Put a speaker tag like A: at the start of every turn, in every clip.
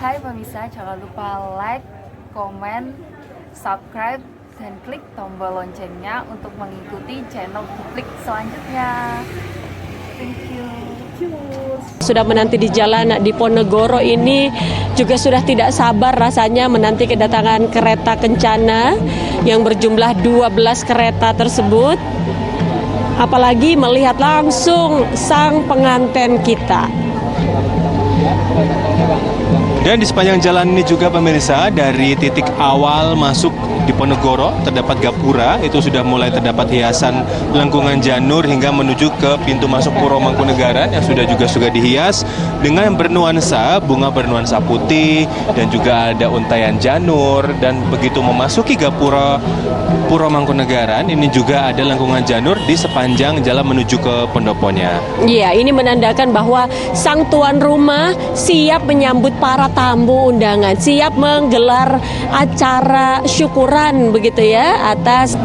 A: Hai pemirsa, jangan lupa like, komen, subscribe, dan klik tombol loncengnya untuk mengikuti channel Kuklik selanjutnya. Thank you.
B: Sudah menanti di jalan Diponegoro ini juga sudah tidak sabar rasanya menanti kedatangan kereta kencana yang berjumlah 12 kereta tersebut. Apalagi melihat langsung sang pengantin kita.
C: Dan di sepanjang jalan ini juga pemirsa, dari titik awal masuk Diponegoro terdapat gapura, itu sudah mulai terdapat hiasan lengkungan janur hingga menuju ke pintu masuk Puro Mangkunegaran yang sudah dihias dengan bernuansa bunga bernuansa putih dan juga ada untayan janur. Dan begitu memasuki gapura Puro Mangkunegaran, ini juga ada lengkungan janur di sepanjang jalan menuju ke pendoponya.
B: Iya, ini menandakan bahwa sang tuan rumah siap menyambut para tamu undangan, siap menggelar acara syukuran begitu ya atas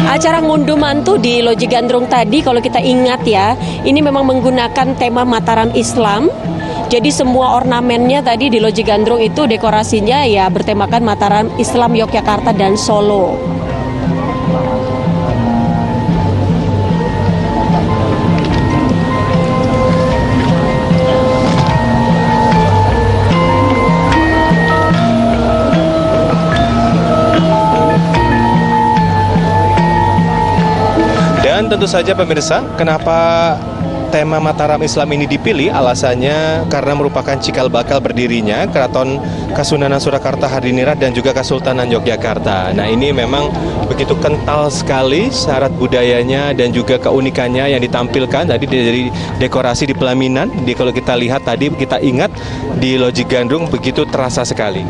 B: acara ngunduh mantu di Loji Gandrung tadi. Kalau kita ingat ya, ini memang menggunakan tema Mataram Islam. Jadi semua ornamennya tadi di Loji Gandrung itu dekorasinya ya bertemakan Mataram Islam Yogyakarta dan Solo.
C: Dan tentu saja pemirsa, kenapa tema Mataram Islam ini dipilih? Alasannya karena merupakan cikal bakal berdirinya Keraton Kasunanan Surakarta Hadiningrat dan juga Kesultanan Yogyakarta. Nah, ini memang begitu kental sekali syarat budayanya dan juga keunikannya yang ditampilkan tadi dari dekorasi di pelaminan. Kalau kita lihat tadi, kita ingat di Loji Gandrung begitu terasa sekali.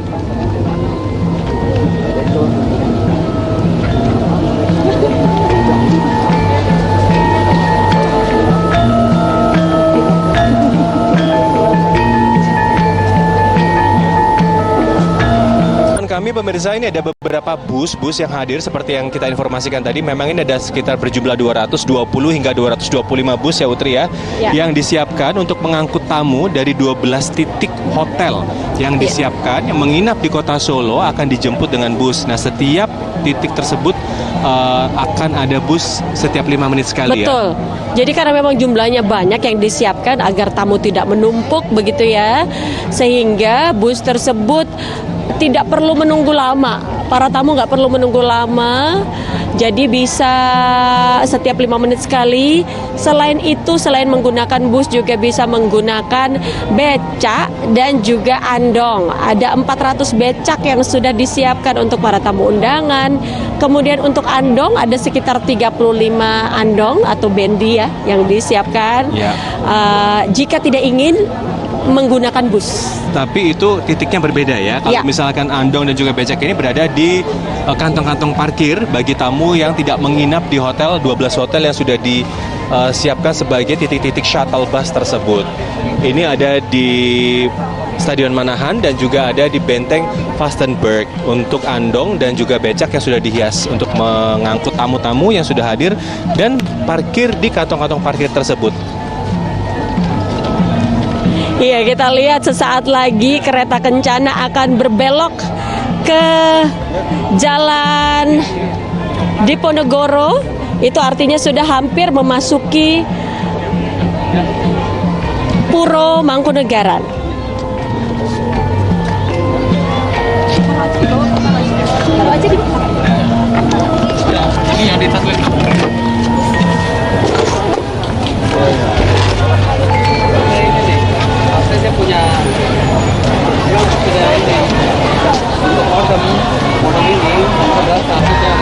C: Kami pemirsa, ini ada beberapa bus yang hadir seperti yang kita informasikan tadi. Memang ini ada sekitar berjumlah 220 hingga 225 bus ya Utri ya, yang disiapkan untuk mengangkut tamu dari 12 titik hotel yang disiapkan, yang menginap di kota Solo akan dijemput dengan bus. Nah, setiap titik tersebut akan ada bus setiap 5 menit sekali.
B: Betul. Jadi karena memang jumlahnya banyak yang disiapkan agar tamu tidak menumpuk begitu ya, sehingga bus tersebut tidak perlu menunggu lama. Para tamu nggak perlu menunggu lama, jadi bisa setiap 5 menit sekali. Selain itu, selain menggunakan bus juga bisa menggunakan becak dan juga andong. Ada 400 becak yang sudah disiapkan untuk para tamu undangan. Kemudian untuk andong ada sekitar 35 andong atau bendi ya yang disiapkan. Jika tidak ingin menggunakan bus.
C: Tapi itu titiknya berbeda ya. Kalau misalkan andong dan juga becak ini berada di kantong-kantong parkir bagi tamu yang tidak menginap di hotel, 12 hotel yang sudah disiapkan sebagai titik-titik shuttle bus tersebut. Ini ada di Stadion Manahan dan juga ada di Benteng Vastenburg untuk andong dan juga becak yang sudah dihias untuk mengangkut tamu-tamu yang sudah hadir dan parkir di kantong-kantong parkir tersebut.
B: Iya, kita lihat sesaat lagi kereta kencana akan berbelok ke jalan Diponegoro. Itu artinya sudah hampir memasuki Puro Mangkunegaran.
C: Ini yang di tas.
D: Saya punya ini untuk modem ini adalah statusnya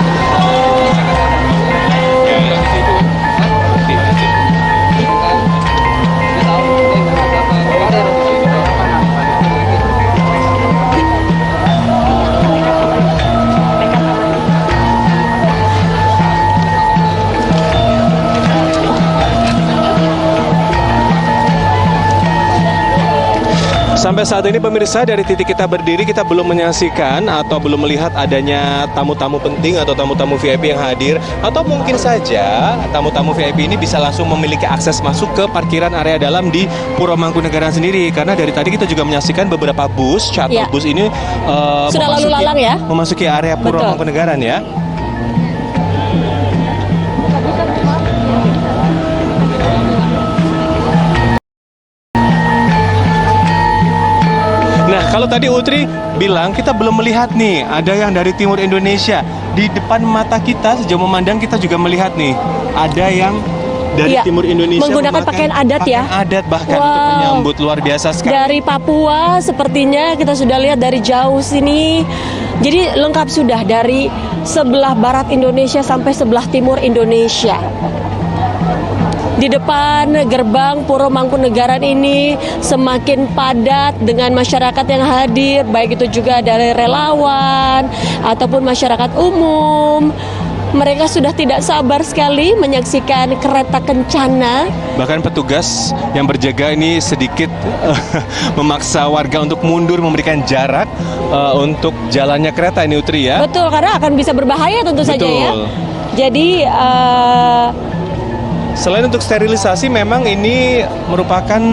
C: Sampai saat ini pemirsa, dari titik kita berdiri kita belum menyaksikan atau belum melihat adanya tamu-tamu penting atau tamu-tamu VIP yang hadir, atau mungkin saja tamu-tamu VIP ini bisa langsung memiliki akses masuk ke parkiran area dalam di Puro Mangkunegaran sendiri, karena dari tadi kita juga menyaksikan beberapa bus shuttle
B: Ya.
C: bus ini
B: Sudah lalu lalang ya?
C: memasuki area Puro
B: Betul.
C: Mangkunegaran ya. Nah, kalau tadi Utri bilang kita belum melihat nih ada yang dari timur Indonesia. Di depan mata kita sejauh memandang kita juga melihat nih ada yang dari
B: Iya,
C: timur Indonesia
B: menggunakan
C: memakai
B: pakaian adat ya.
C: pakaian adat bahkan untuk
B: Wow.
C: menyambut, luar biasa sekali.
B: Dari Papua sepertinya kita sudah lihat dari jauh sini. Jadi lengkap sudah dari sebelah barat Indonesia sampai sebelah timur Indonesia. Di depan gerbang Puro Mangkunegaran ini semakin padat dengan masyarakat yang hadir, baik itu juga dari relawan ataupun masyarakat umum. Mereka sudah tidak sabar sekali menyaksikan kereta kencana.
C: Bahkan petugas yang berjaga ini sedikit memaksa warga untuk mundur, memberikan jarak untuk jalannya kereta ini, Utri ya.
B: Betul, karena akan bisa berbahaya tentu saja ya.
C: Betul.
B: Jadi
C: Selain untuk sterilisasi, memang ini merupakan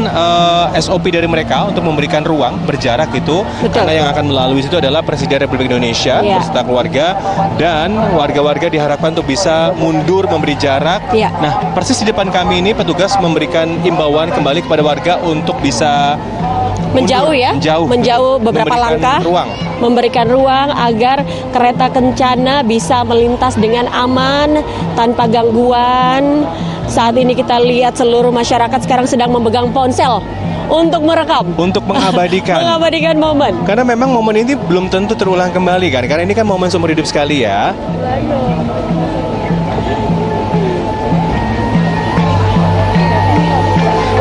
C: SOP dari mereka untuk memberikan ruang berjarak itu.
B: Betul.
C: Karena yang akan melalui situ adalah Presiden Republik Indonesia
B: Iya.
C: beserta keluarga, dan warga-warga diharapkan untuk bisa mundur, memberi jarak.
B: Iya.
C: Nah, persis di depan kami ini petugas memberikan imbauan kembali kepada warga untuk bisa
B: menjauh
C: mundur,
B: ya, menjauh beberapa
C: memberikan
B: langkah,
C: ruang.
B: memberikan ruang agar kereta kencana bisa melintas dengan aman tanpa gangguan. Saat ini kita lihat seluruh masyarakat sekarang sedang memegang ponsel untuk merekam,
C: Untuk mengabadikan.
B: mengabadikan momen.
C: Karena memang momen ini belum tentu terulang kembali kan, karena ini kan momen seumur hidup sekali ya.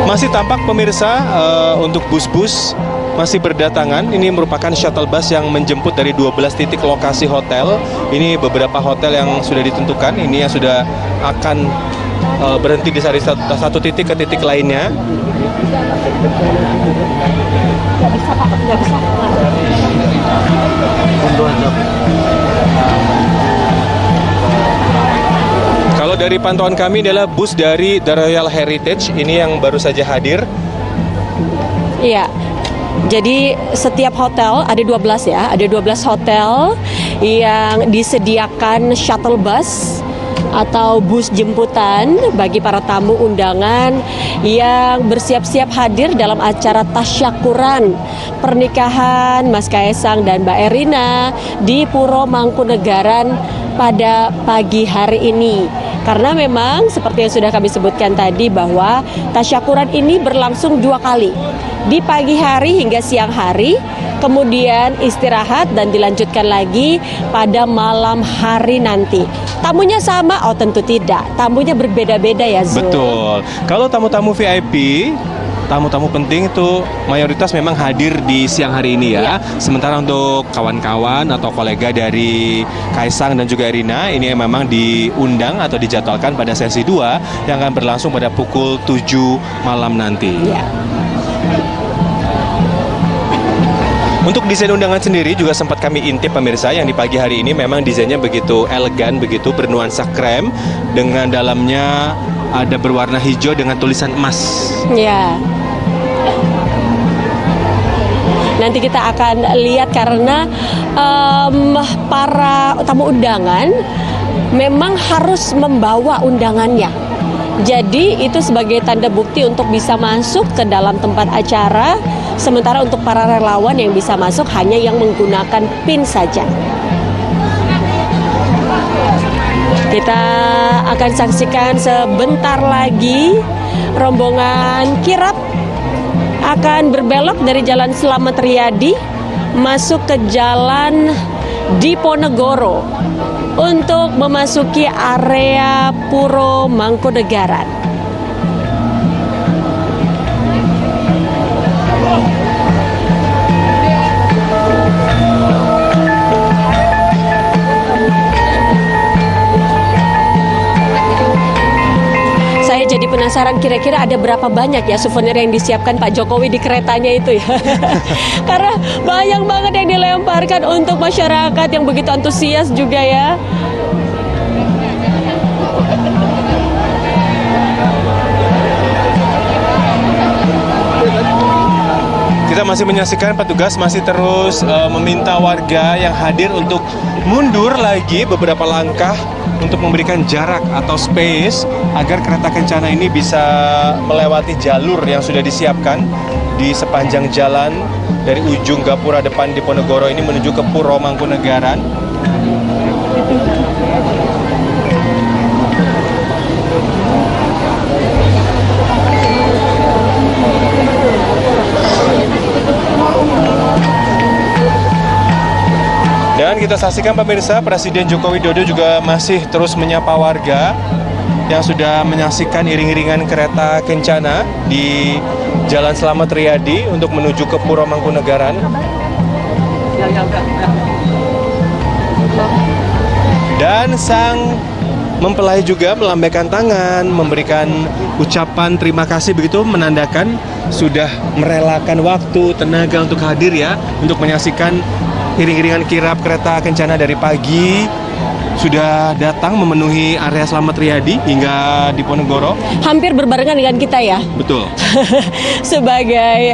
C: Masih tampak pemirsa untuk bus-bus masih berdatangan. Ini merupakan shuttle bus yang menjemput dari 12 titik lokasi hotel. Ini beberapa hotel yang sudah ditentukan, ini yang sudah akan berhenti di satu titik ke titik lainnya. Kalau dari pantauan kami adalah bus dari The Royal Heritage ini yang baru saja hadir.
B: Iya. Jadi setiap hotel ada 12 ya, ada 12 hotel yang disediakan shuttle bus atau bus jemputan bagi para tamu undangan yang bersiap-siap hadir dalam acara tasyakuran pernikahan Mas Kaisang dan Mbak Erina di Puro Mangkunegaran pada pagi hari ini. Karena memang seperti yang sudah kami sebutkan tadi bahwa tasyakuran ini berlangsung 2 kali, di pagi hari hingga siang hari, kemudian istirahat dan dilanjutkan lagi pada malam hari nanti. Tamunya sama? Oh tentu tidak, tamunya berbeda-beda ya Zul.
C: Betul. Kalau tamu-tamu VIP, tamu-tamu penting itu mayoritas memang hadir di siang hari ini ya. Sementara untuk kawan-kawan atau kolega dari Kaisang dan juga Erina, ini memang diundang atau dijadwalkan pada sesi 2 yang akan berlangsung pada pukul 7 malam nanti.
B: Ya.
C: Untuk desain undangan sendiri juga sempat kami intip pemirsa, yang di pagi hari ini memang desainnya begitu elegan, begitu bernuansa krem, dengan dalamnya ada berwarna hijau dengan tulisan emas.
B: Ya. Nanti kita akan lihat karena para tamu undangan memang harus membawa undangannya. Jadi itu sebagai tanda bukti untuk bisa masuk ke dalam tempat acara. Sementara untuk para relawan yang bisa masuk hanya yang menggunakan PIN saja. Kita akan saksikan sebentar lagi rombongan kirap akan berbelok dari Jalan Slamet Riyadi masuk ke Jalan Diponegoro untuk memasuki area Puro Mangkunegaran. Saya jadi jadi penasaran kira-kira ada berapa banyak ya souvenir yang disiapkan Pak Jokowi di keretanya itu ya. Karena banyak banget yang dilemparkan untuk masyarakat yang begitu antusias juga ya.
C: Kita masih menyaksikan petugas masih terus meminta warga yang hadir untuk mundur lagi beberapa langkah untuk memberikan jarak atau space agar kereta kencana ini bisa melewati jalur yang sudah disiapkan di sepanjang jalan dari ujung Gapura depan Diponegoro ini menuju ke Puro Mangkunegaran. Dan kita saksikan pemirsa, Presiden Joko Widodo juga masih terus menyapa warga yang sudah menyaksikan iring-iringan kereta kencana di Jalan Slamet Riyadi untuk menuju ke Puro Mangkunegaran. Dan sang mempelai juga melambaikan tangan, memberikan ucapan terima kasih begitu, menandakan sudah merelakan waktu, tenaga untuk hadir ya, untuk menyaksikan iring-iringan kirap kereta kencana dari pagi sudah datang memenuhi area Slamet Riyadi hingga Diponegoro.
B: Hampir berbarengan dengan kita ya.
C: Betul.
B: Sebagai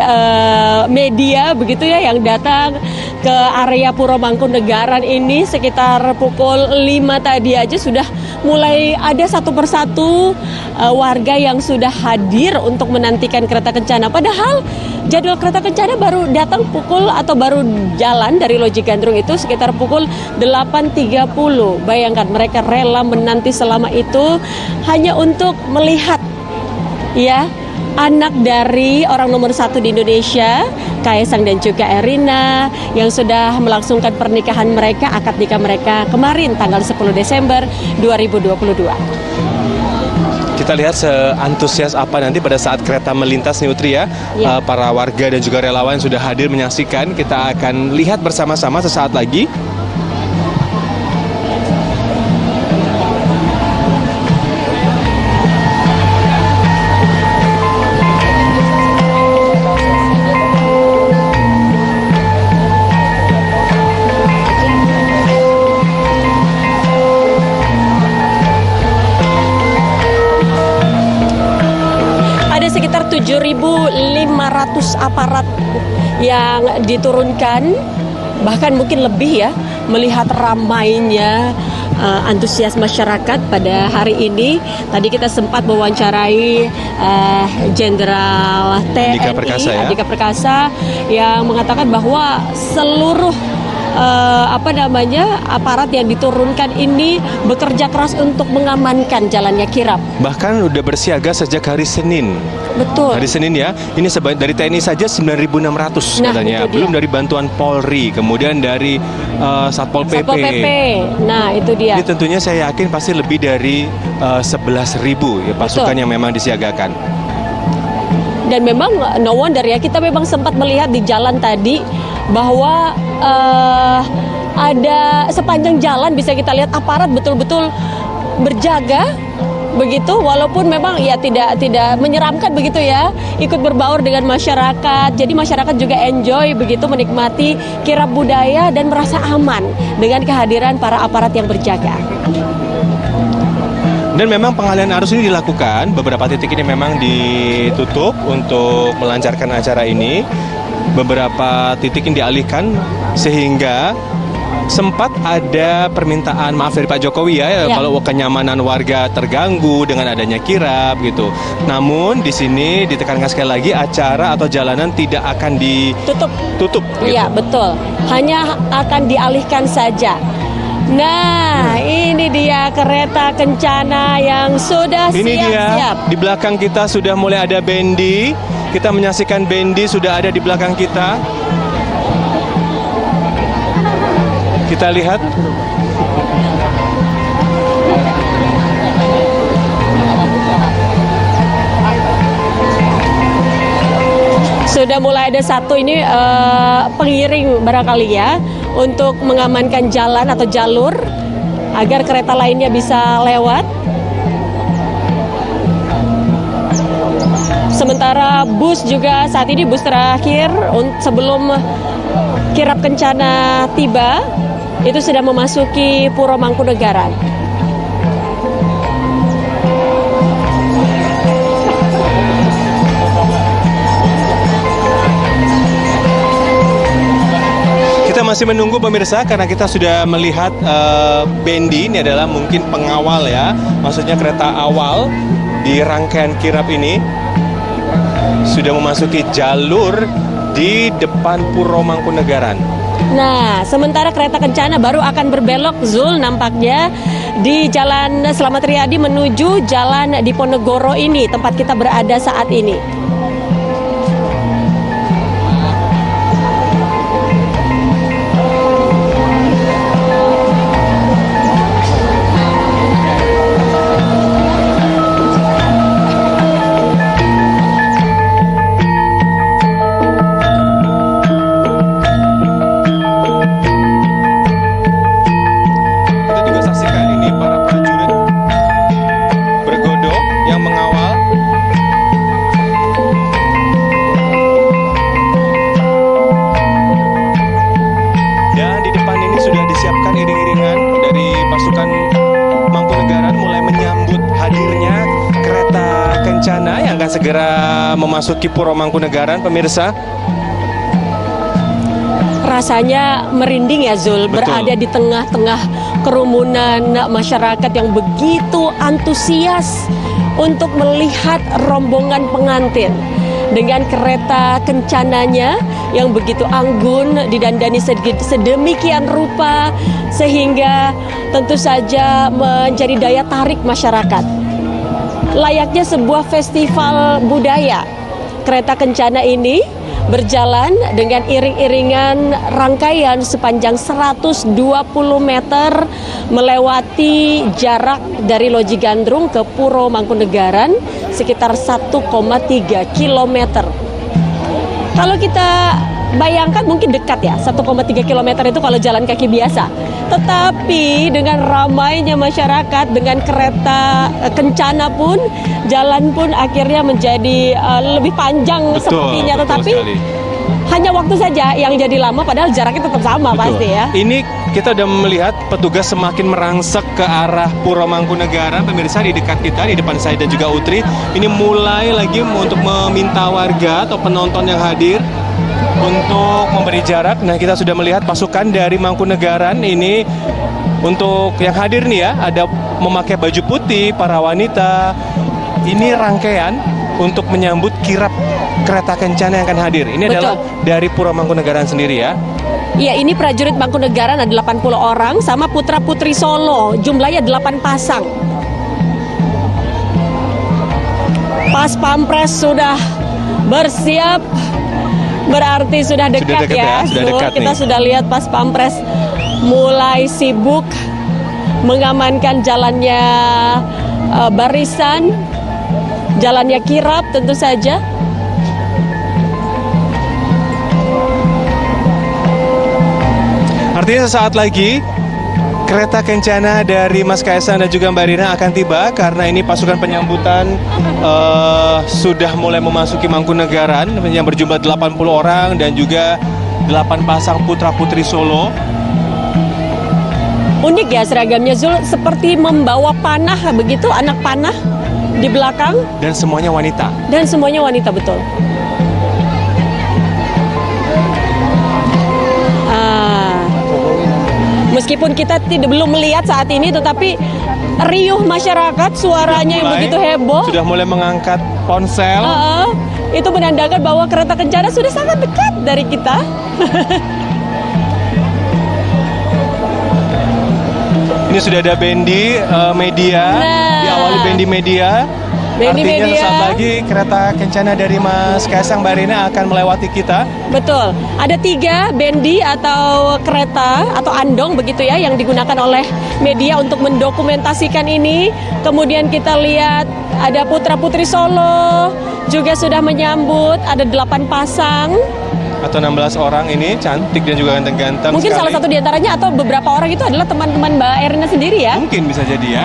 B: media begitu ya yang datang ke area Puro Mangkunegaran ini sekitar pukul 5 tadi aja sudah mulai ada satu persatu warga yang sudah hadir untuk menantikan kereta kencana. Padahal jadwal kereta kencana baru datang pukul atau baru jalan dari Loji Gandrung itu sekitar pukul 8.30. Bayangkan mereka rela menanti selama itu hanya untuk melihat ya anak dari orang nomor 1 di Indonesia, Kaisang dan juga Erina, yang sudah melangsungkan pernikahan mereka, akad nikah mereka kemarin tanggal 10 Desember 2022.
C: Kita lihat seantusias apa nanti pada saat kereta melintas nih Utri ya. Para warga dan juga relawan sudah hadir menyaksikan. Kita akan lihat bersama-sama sesaat lagi.
B: Sekitar 7.500 aparat yang diturunkan, bahkan mungkin lebih ya, melihat ramainya antusias masyarakat pada hari ini. Tadi kita sempat mewawancarai Jenderal TNI Andika Perkasa yang mengatakan bahwa seluruh aparat yang diturunkan ini bekerja keras untuk mengamankan jalannya kirap.
C: Bahkan udah bersiaga sejak hari Senin.
B: Betul.
C: Hari Senin ya. Ini dari TNI saja 9.600 katanya. Belum dari bantuan Polri, kemudian dari Satpol PP.
B: Satpol PP. Nah, itu dia.
C: Ini tentunya saya yakin pasti lebih dari 11.000 ya pasukan yang memang disiagakan.
B: Dan memang no wonder ya, kita memang sempat melihat di jalan tadi bahwa ada sepanjang jalan bisa kita lihat aparat betul-betul berjaga begitu, walaupun memang ya tidak menyeramkan begitu ya, ikut berbaur dengan masyarakat. Jadi masyarakat juga enjoy begitu menikmati kirap budaya dan merasa aman dengan kehadiran para aparat yang berjaga.
C: Dan memang pengalihan arus ini dilakukan, beberapa titik ini memang ditutup untuk melancarkan acara ini. Beberapa titik yang dialihkan sehingga sempat ada permintaan maaf dari Pak Jokowi ya. Kalau kenyamanan warga terganggu dengan adanya kirap gitu. Namun di sini ditekankan sekali lagi acara atau jalanan tidak akan ditutup.
B: Iya, betul. Hanya akan dialihkan saja. Nah, ini dia kereta kencana yang sudah siap-siap.
C: Ini dia, di belakang kita sudah mulai ada bendi. Kita menyaksikan bendi sudah ada di belakang kita. Kita lihat.
B: Sudah mulai ada satu ini pengiring barangkali ya, untuk mengamankan jalan atau jalur agar kereta lainnya bisa lewat. Sementara bus juga saat ini bus terakhir sebelum kirap kencana tiba itu sudah memasuki Puro Mangkunegaran.
C: Kita masih menunggu pemirsa karena kita sudah melihat bendi ini adalah mungkin pengawal ya, maksudnya kereta awal di rangkaian kirap ini sudah memasuki jalur di depan Puro Mangkunegaran.
B: Nah, sementara kereta kencana baru akan berbelok Zul nampaknya di Jalan Slamet Riyadi menuju Jalan Diponegoro ini, tempat kita berada saat ini.
C: Segera memasuki Puro Mangkunegaran, pemirsa.
B: Rasanya merinding ya Zul.
C: Betul.
B: Berada di tengah-tengah kerumunan masyarakat yang begitu antusias untuk melihat rombongan pengantin dengan kereta kencananya yang begitu anggun, didandani sedemikian rupa sehingga tentu saja menjadi daya tarik masyarakat. Layaknya sebuah festival budaya, kereta kencana ini berjalan dengan iring-iringan rangkaian sepanjang 120 meter melewati jarak dari Loji Gandrung ke Puro Mangkunegaran sekitar 1,3 kilometer. Kalau kita bayangkan mungkin dekat ya, 1,3 kilometer itu kalau jalan kaki biasa. Tetapi dengan ramainya masyarakat, dengan kereta kencana pun, jalan pun akhirnya menjadi lebih panjang sepertinya. Tetapi hanya waktu saja yang jadi lama, padahal jaraknya tetap sama. Betul. Pasti ya.
C: Ini kita udah melihat petugas semakin merangsek ke arah Puro Mangkunegaran, pemirsa di dekat kita, di depan saya dan juga Utri. Ini mulai lagi untuk meminta warga atau penonton yang hadir untuk memberi jarak. Nah, kita sudah melihat pasukan dari Mangkunegaran ini untuk yang hadir nih ya, ada memakai baju putih, para wanita. Ini rangkaian untuk menyambut kirap kereta kencana yang akan hadir. Ini
B: Betul.
C: adalah dari Puro Mangkunegaran sendiri ya.
B: Iya, ini prajurit Mangkunegaran ada 80 orang sama putra-putri Solo, jumlahnya 8 pasang. Pas Pampres sudah bersiap, berarti sudah dekat, ya.
C: Sudah dekat
B: Kita
C: nih.
B: sudah lihat Pas Pampres mulai sibuk mengamankan jalannya barisan, jalannya kirap tentu saja.
C: Artinya sesaat lagi kereta kencana dari Mas Kaisang dan juga Mbak Rina akan tiba karena ini pasukan penyambutan sudah mulai memasuki Mangkunegaran yang berjumlah 80 orang dan juga 8 pasang putra-putri Solo.
B: Unik ya seragamnya Zul, seperti membawa panah begitu, anak panah di belakang.
C: Dan semuanya wanita.
B: Dan semuanya wanita, betul. Meskipun kita belum melihat saat ini, tetapi riuh masyarakat, suaranya yang begitu heboh.
C: Sudah mulai mengangkat ponsel.
B: Itu menandakan bahwa kereta kencana sudah sangat dekat dari kita.
C: Ini sudah ada bendi media, diawali bendi media. Artinya sesaat lagi kereta kencana dari Mas Kaisang Mbak Rina akan melewati kita.
B: Betul, ada 3 bendi atau kereta atau andong begitu ya yang digunakan oleh media untuk mendokumentasikan ini. Kemudian kita lihat ada putra-putri Solo juga sudah menyambut, ada 8 pasang.
C: Atau 16 orang ini, cantik dan juga ganteng-ganteng.
B: Mungkin
C: sekali.
B: salah satu diantaranya atau beberapa orang itu adalah teman-teman Mbak Erina sendiri ya.
C: Mungkin bisa jadi ya.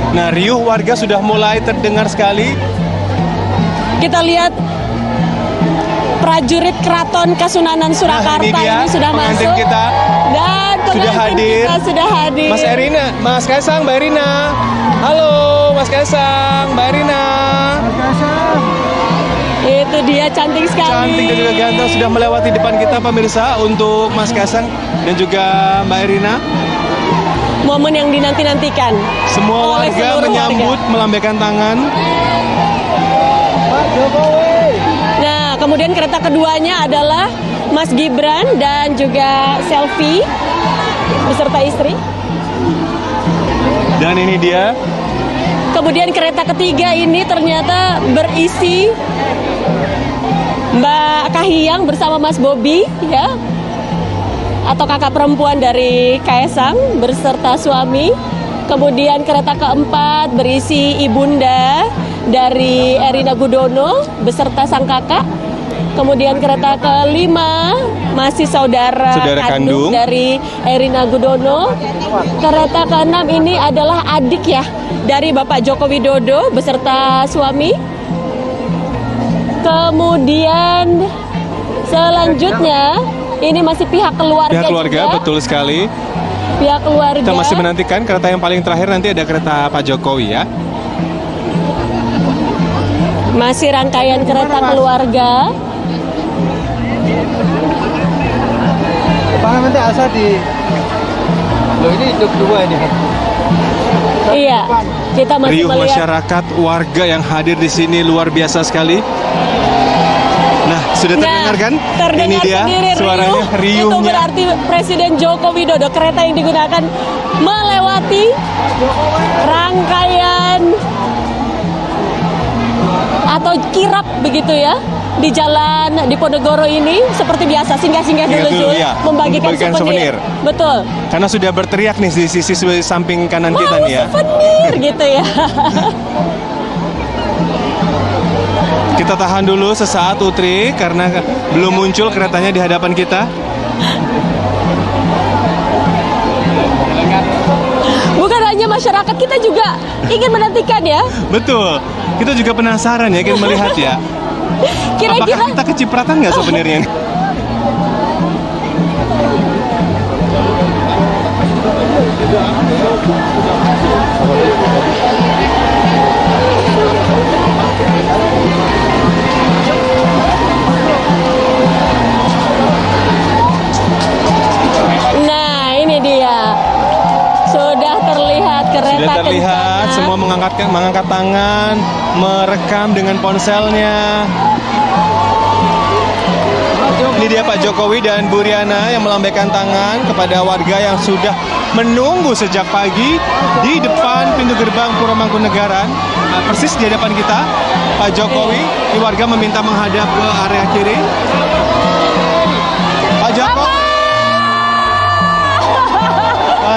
C: Nah, riuh warga sudah mulai terdengar sekali.
B: Kita lihat prajurit Keraton Kasunanan Surakarta
C: Nah, ini dia
B: ini sudah
C: pengantin
B: masuk.
C: kita.
B: Dan
C: Sudah
B: pengantin
C: hadir.
B: kita sudah hadir.
C: Mas Erina, Mas Kaisang, Mbak Erina. Halo, Mas Kaisang, Mbak Erina.
B: Itu dia cantik sekali.
C: Cantik dan juga ganteng sudah melewati depan kita pemirsa untuk Mas Kaisang dan juga Mbak Erina.
B: Momen yang dinanti-nantikan.
C: Semua
B: Oleh
C: warga
B: seluruh
C: menyambut, melambaikan tangan.
B: Nah, kemudian kereta keduanya adalah Mas Gibran dan juga selfie beserta istri.
C: Dan ini dia.
B: Kemudian kereta ketiga ini ternyata berisi Mbak Kahiyang bersama Mas Bobi, ya, atau kakak perempuan dari Kaisang beserta suami. Kemudian kereta keempat berisi ibunda dari Erina Gudono beserta sang kakak. Kemudian kereta kelima masih saudara
C: kandung
B: dari Erina Gudono. Kereta keenam ini adalah adik ya dari Bapak Joko Widodo beserta suami. Kemudian selanjutnya ini masih pihak keluarga.
C: Pihak keluarga,
B: juga.
C: betul sekali.
B: Pihak keluarga.
C: Kita masih menantikan kereta yang paling terakhir, nanti ada kereta Pak Jokowi ya.
B: Masih rangkaian kereta keluarga.
D: Depannya nanti asal di. Loh ini hidup dua ini.
B: Iya, kita masih
C: Riuh
B: melihat.
C: masyarakat, warga yang hadir di sini luar biasa sekali. Nah, sudah terdengar kan?
B: Terdengar
C: Ini dia
B: sendiri
C: suaranya,
B: Itu
C: riuhnya.
B: berarti Presiden Joko Widodo, kereta yang digunakan melewati rangkaian atau kirap begitu ya di jalan di Ponegoro ini. Seperti biasa singgah-singgah dulu,
C: Singgah dulu,
B: Jul,
C: ya.
B: membagikan souvenir. Betul.
C: Karena sudah berteriak nih di sisi samping kanan
B: Wow,
C: kita nih ya.
B: souvenir gitu ya.
C: Kita tahan dulu sesaat Utri karena belum muncul keretanya di hadapan kita.
B: Bukan hanya masyarakat, kita juga ingin menantikan ya.
C: Betul. Kita juga penasaran ya, ingin melihat ya.
B: Kira-kira
C: Apakah kita kecipratan nggak souvenirnya?
B: Nah, ini dia. Sudah terlihat kereta
C: Sudah terlihat
B: kencana.
C: semua mengangkat tangan, merekam dengan ponselnya. Ini dia Pak Jokowi dan Bu Riana yang melambaikan tangan kepada warga yang sudah menunggu sejak pagi di depan pintu gerbang Puro Mangkunegaran. Nah, persis di hadapan kita, Pak Jokowi. Ini warga meminta menghadap ke area kiri. Pak Jokowi.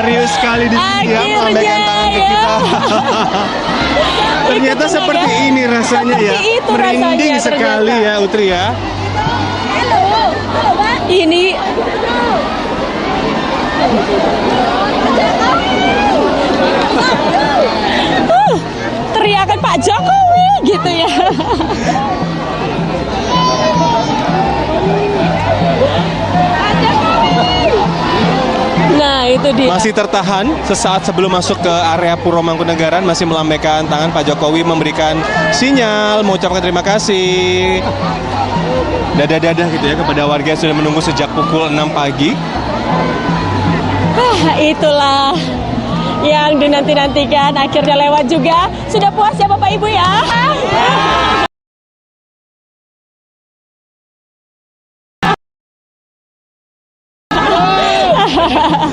C: Riuh sekali di sini ya, melambaikan tangan ke kita. Ternyata
B: Itu
C: seperti
B: ya.
C: ini rasanya ya.
B: Seperti itu
C: Merinding
B: rasanya
C: sekali
B: ternyata.
C: ya Utri ya.
B: Ini teriakan Pak Jokowi gitu ya. Nah, itu dia.
C: Masih tertahan sesaat sebelum masuk ke area Puro Mangkunegaran, masih melambaikan tangan Pak Jokowi memberikan sinyal, mengucapkan terima kasih. Dadah-dadah gitu ya kepada warga yang sudah menunggu sejak pukul 6 pagi.
B: Itulah yang dinanti-nantikan, akhirnya lewat juga. Sudah puas ya Bapak Ibu ya?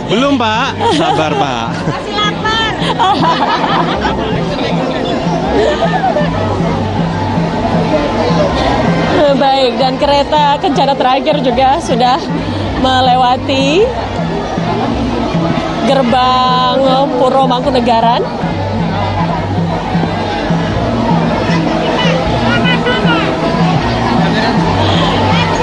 C: Belum Pak, sabar Pak.
B: Baik, dan kereta kencana terakhir juga sudah melewati gerbang Puro Mangkunegaran.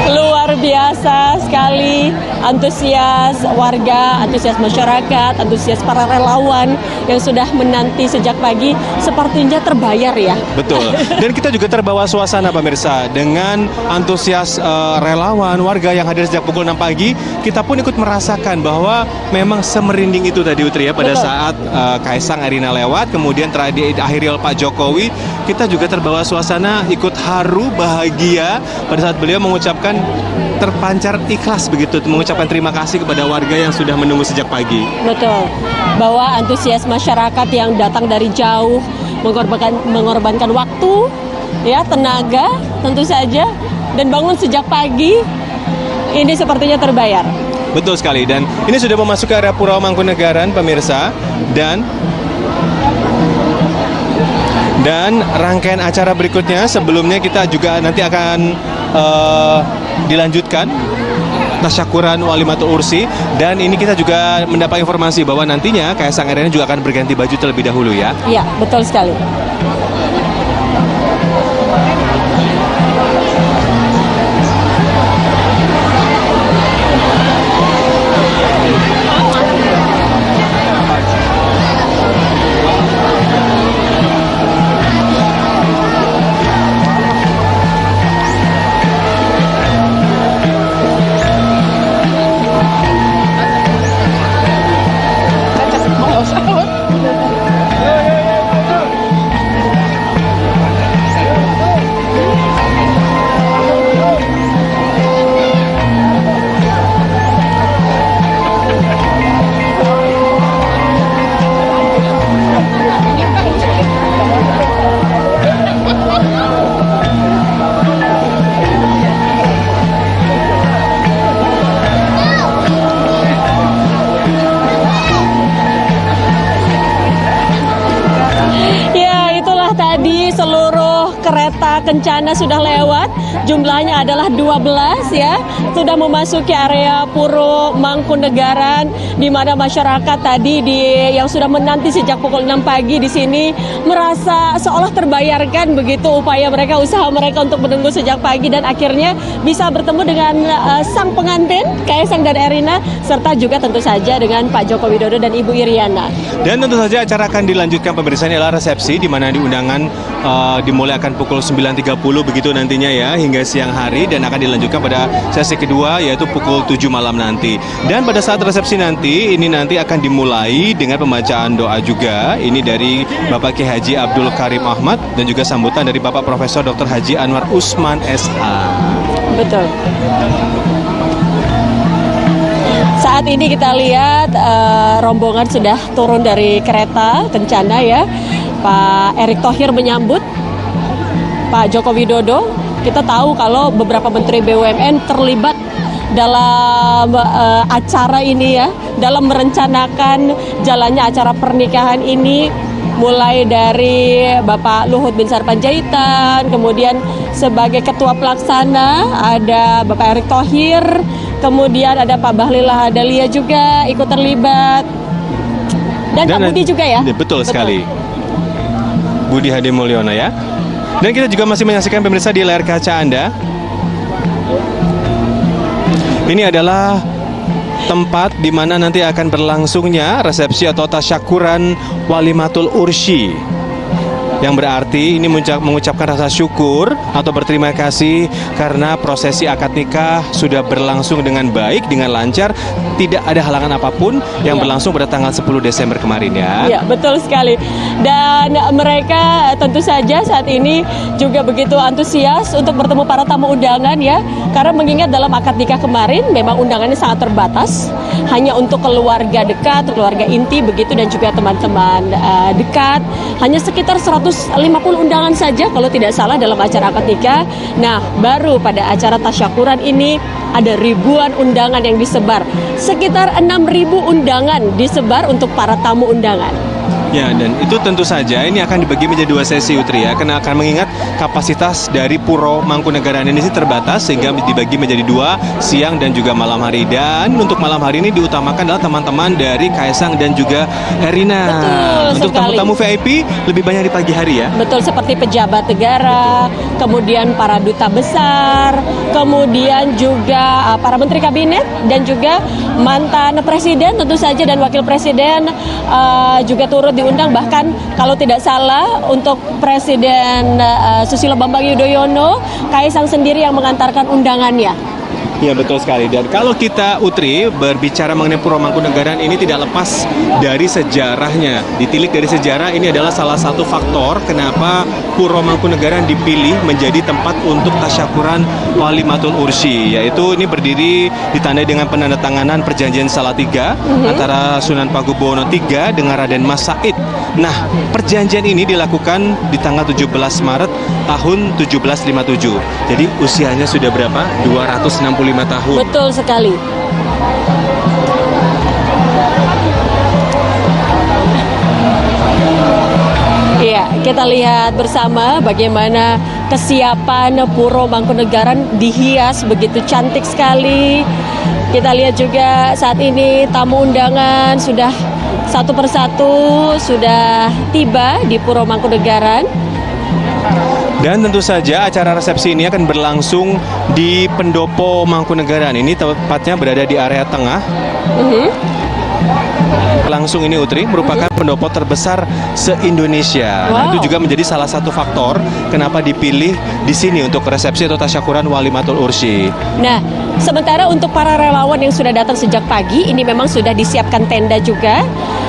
B: Luar biasa sekali antusias warga, antusias masyarakat, antusias para relawan yang sudah menanti sejak pagi sepertinya terbayar ya.
C: Betul. Dan kita juga terbawa suasana pemirsa dengan antusias relawan warga yang hadir sejak pukul 6 pagi. Kita pun ikut merasakan bahwa memang semerinding itu tadi Utri ya pada
B: Betul.
C: saat Kaisang Erina lewat, kemudian diakhiri oleh Pak Jokowi. Kita juga terbawa suasana ikut haru bahagia pada saat beliau mengucapkan terpancar ikhlas begitu, mengucapkan terima kasih kepada warga yang sudah menunggu sejak pagi.
B: Betul, bahwa antusias masyarakat yang datang dari jauh mengorbankan waktu, ya tenaga tentu saja, dan bangun sejak pagi, ini sepertinya terbayar.
C: Betul sekali, dan ini sudah memasuki area Pura Mangkunegaran pemirsa, dan rangkaian acara berikutnya sebelumnya kita juga nanti akan dilanjutkan tasyakuran Walimatul Ursi, dan ini kita juga mendapat informasi bahwa nantinya Kaisang Erina juga akan berganti baju terlebih dahulu ya.
B: Iya, betul sekali. Tadi seluruh kereta kencana sudah lewat, jumlahnya adalah 12 ya, sudah memasuki area Puro Mangkunegaran, di mana masyarakat tadi yang sudah menanti sejak pukul 6 pagi di sini merasa seolah terbayarkan begitu upaya mereka, usaha mereka untuk menunggu sejak pagi, dan akhirnya bisa bertemu dengan sang pengantin Kaisang dan Erina, serta juga tentu saja dengan Pak Joko Widodo dan Ibu Iriana.
C: Dan tentu saja acara akan dilanjutkan pemirsa, ini adalah resepsi di mana diundangan dimulai akan pukul 9.30 begitu nantinya ya, hingga siang hari, dan akan dilanjutkan pada sesi kedua yaitu pukul 7 malam nanti. Dan pada saat resepsi nanti, ini nanti akan dimulai dengan pembacaan doa juga, ini dari Bapak Kiai Haji Abdul Karim Ahmad dan juga sambutan dari Bapak Profesor Dr. Haji Anwar Usman SH.
B: Betul. Saat ini kita lihat rombongan sudah turun dari kereta kencana ya. Pak Erick Thohir menyambut Pak Joko Widodo. Kita tahu kalau beberapa menteri BUMN terlibat dalam acara ini ya, dalam merencanakan jalannya acara pernikahan ini, mulai dari Bapak Luhut Binsar Panjaitan, kemudian sebagai ketua pelaksana ada Bapak Erick Thohir, kemudian ada Pak Bahlil Lahadalia juga ikut terlibat, dan Pak Budi juga ya.
C: Betul sekali. Budi Hadi Mulyono ya. Dan kita juga masih menyaksikan pemirsa di layar kaca Anda. Ini adalah tempat di mana nanti akan berlangsungnya resepsi atau tasyakuran Walimatul Ursi, yang berarti ini mengucapkan rasa syukur atau berterima kasih karena prosesi akad nikah sudah berlangsung dengan baik, dengan lancar, tidak ada halangan apapun yang berlangsung pada tanggal 10 Desember kemarin ya.
B: Iya, betul sekali. Dan mereka tentu saja saat ini juga begitu antusias untuk bertemu para tamu undangan ya, karena mengingat dalam akad nikah kemarin memang undangannya sangat terbatas, hanya untuk keluarga dekat, keluarga inti begitu, dan juga teman-teman dekat, hanya sekitar 150 undangan saja kalau tidak salah dalam acara akad nikah. Nah, baru pada acara tasyakuran ini ada ribuan undangan yang disebar. Sekitar 6.000 undangan disebar untuk para tamu undangan.
C: Ya, dan itu tentu saja ini akan dibagi menjadi 2 sesi Utri ya, karena akan mengingat kapasitas dari Puro Mangkunegaran ini terbatas sehingga dibagi menjadi 2, siang dan juga malam hari. Dan untuk malam hari ini diutamakan adalah teman-teman dari Kaisang dan juga Erina.
B: Betul
C: untuk
B: sekali.
C: tamu-tamu VIP lebih banyak di pagi hari ya.
B: Betul, seperti pejabat negara, kemudian para duta besar, kemudian juga para menteri kabinet dan juga mantan presiden tentu saja dan wakil presiden juga turut diundang. Bahkan kalau tidak salah untuk Presiden Susilo Bambang Yudhoyono, Kaisang sendiri yang mengantarkan undangannya.
C: Ya betul sekali. Dan kalau kita Utri berbicara mengenai Puro Mangkunegaran ini tidak lepas dari sejarahnya. Ditilik dari sejarah, ini adalah salah satu faktor kenapa Puro Mangkunegaran dipilih menjadi tempat untuk tasyakuran Walimatul Ursi. Yaitu ini berdiri ditandai dengan penandatanganan perjanjian Salatiga antara Sunan Pakubuwono III dengan Raden Mas Said. Nah, perjanjian ini dilakukan di tanggal 17 Maret tahun 1757. Jadi usianya sudah berapa? 265 tahun.
B: Betul sekali. Iya, kita lihat bersama bagaimana kesiapan Puro Mangkunegaran dihias begitu cantik sekali. Kita lihat juga saat ini tamu undangan sudah satu persatu sudah tiba di Puro Mangkunegaran.
C: Dan tentu saja acara resepsi ini akan berlangsung di Pendopo Mangkunegaran. Ini tepatnya berada di area tengah. Langsung ini Utri merupakan pendopo terbesar se-Indonesia. Nah, itu juga menjadi salah satu faktor kenapa dipilih di sini untuk resepsi atau tasyakuran Walimatul Ursi.
B: Nah, sementara untuk para relawan yang sudah datang sejak pagi, ini memang sudah disiapkan tenda juga.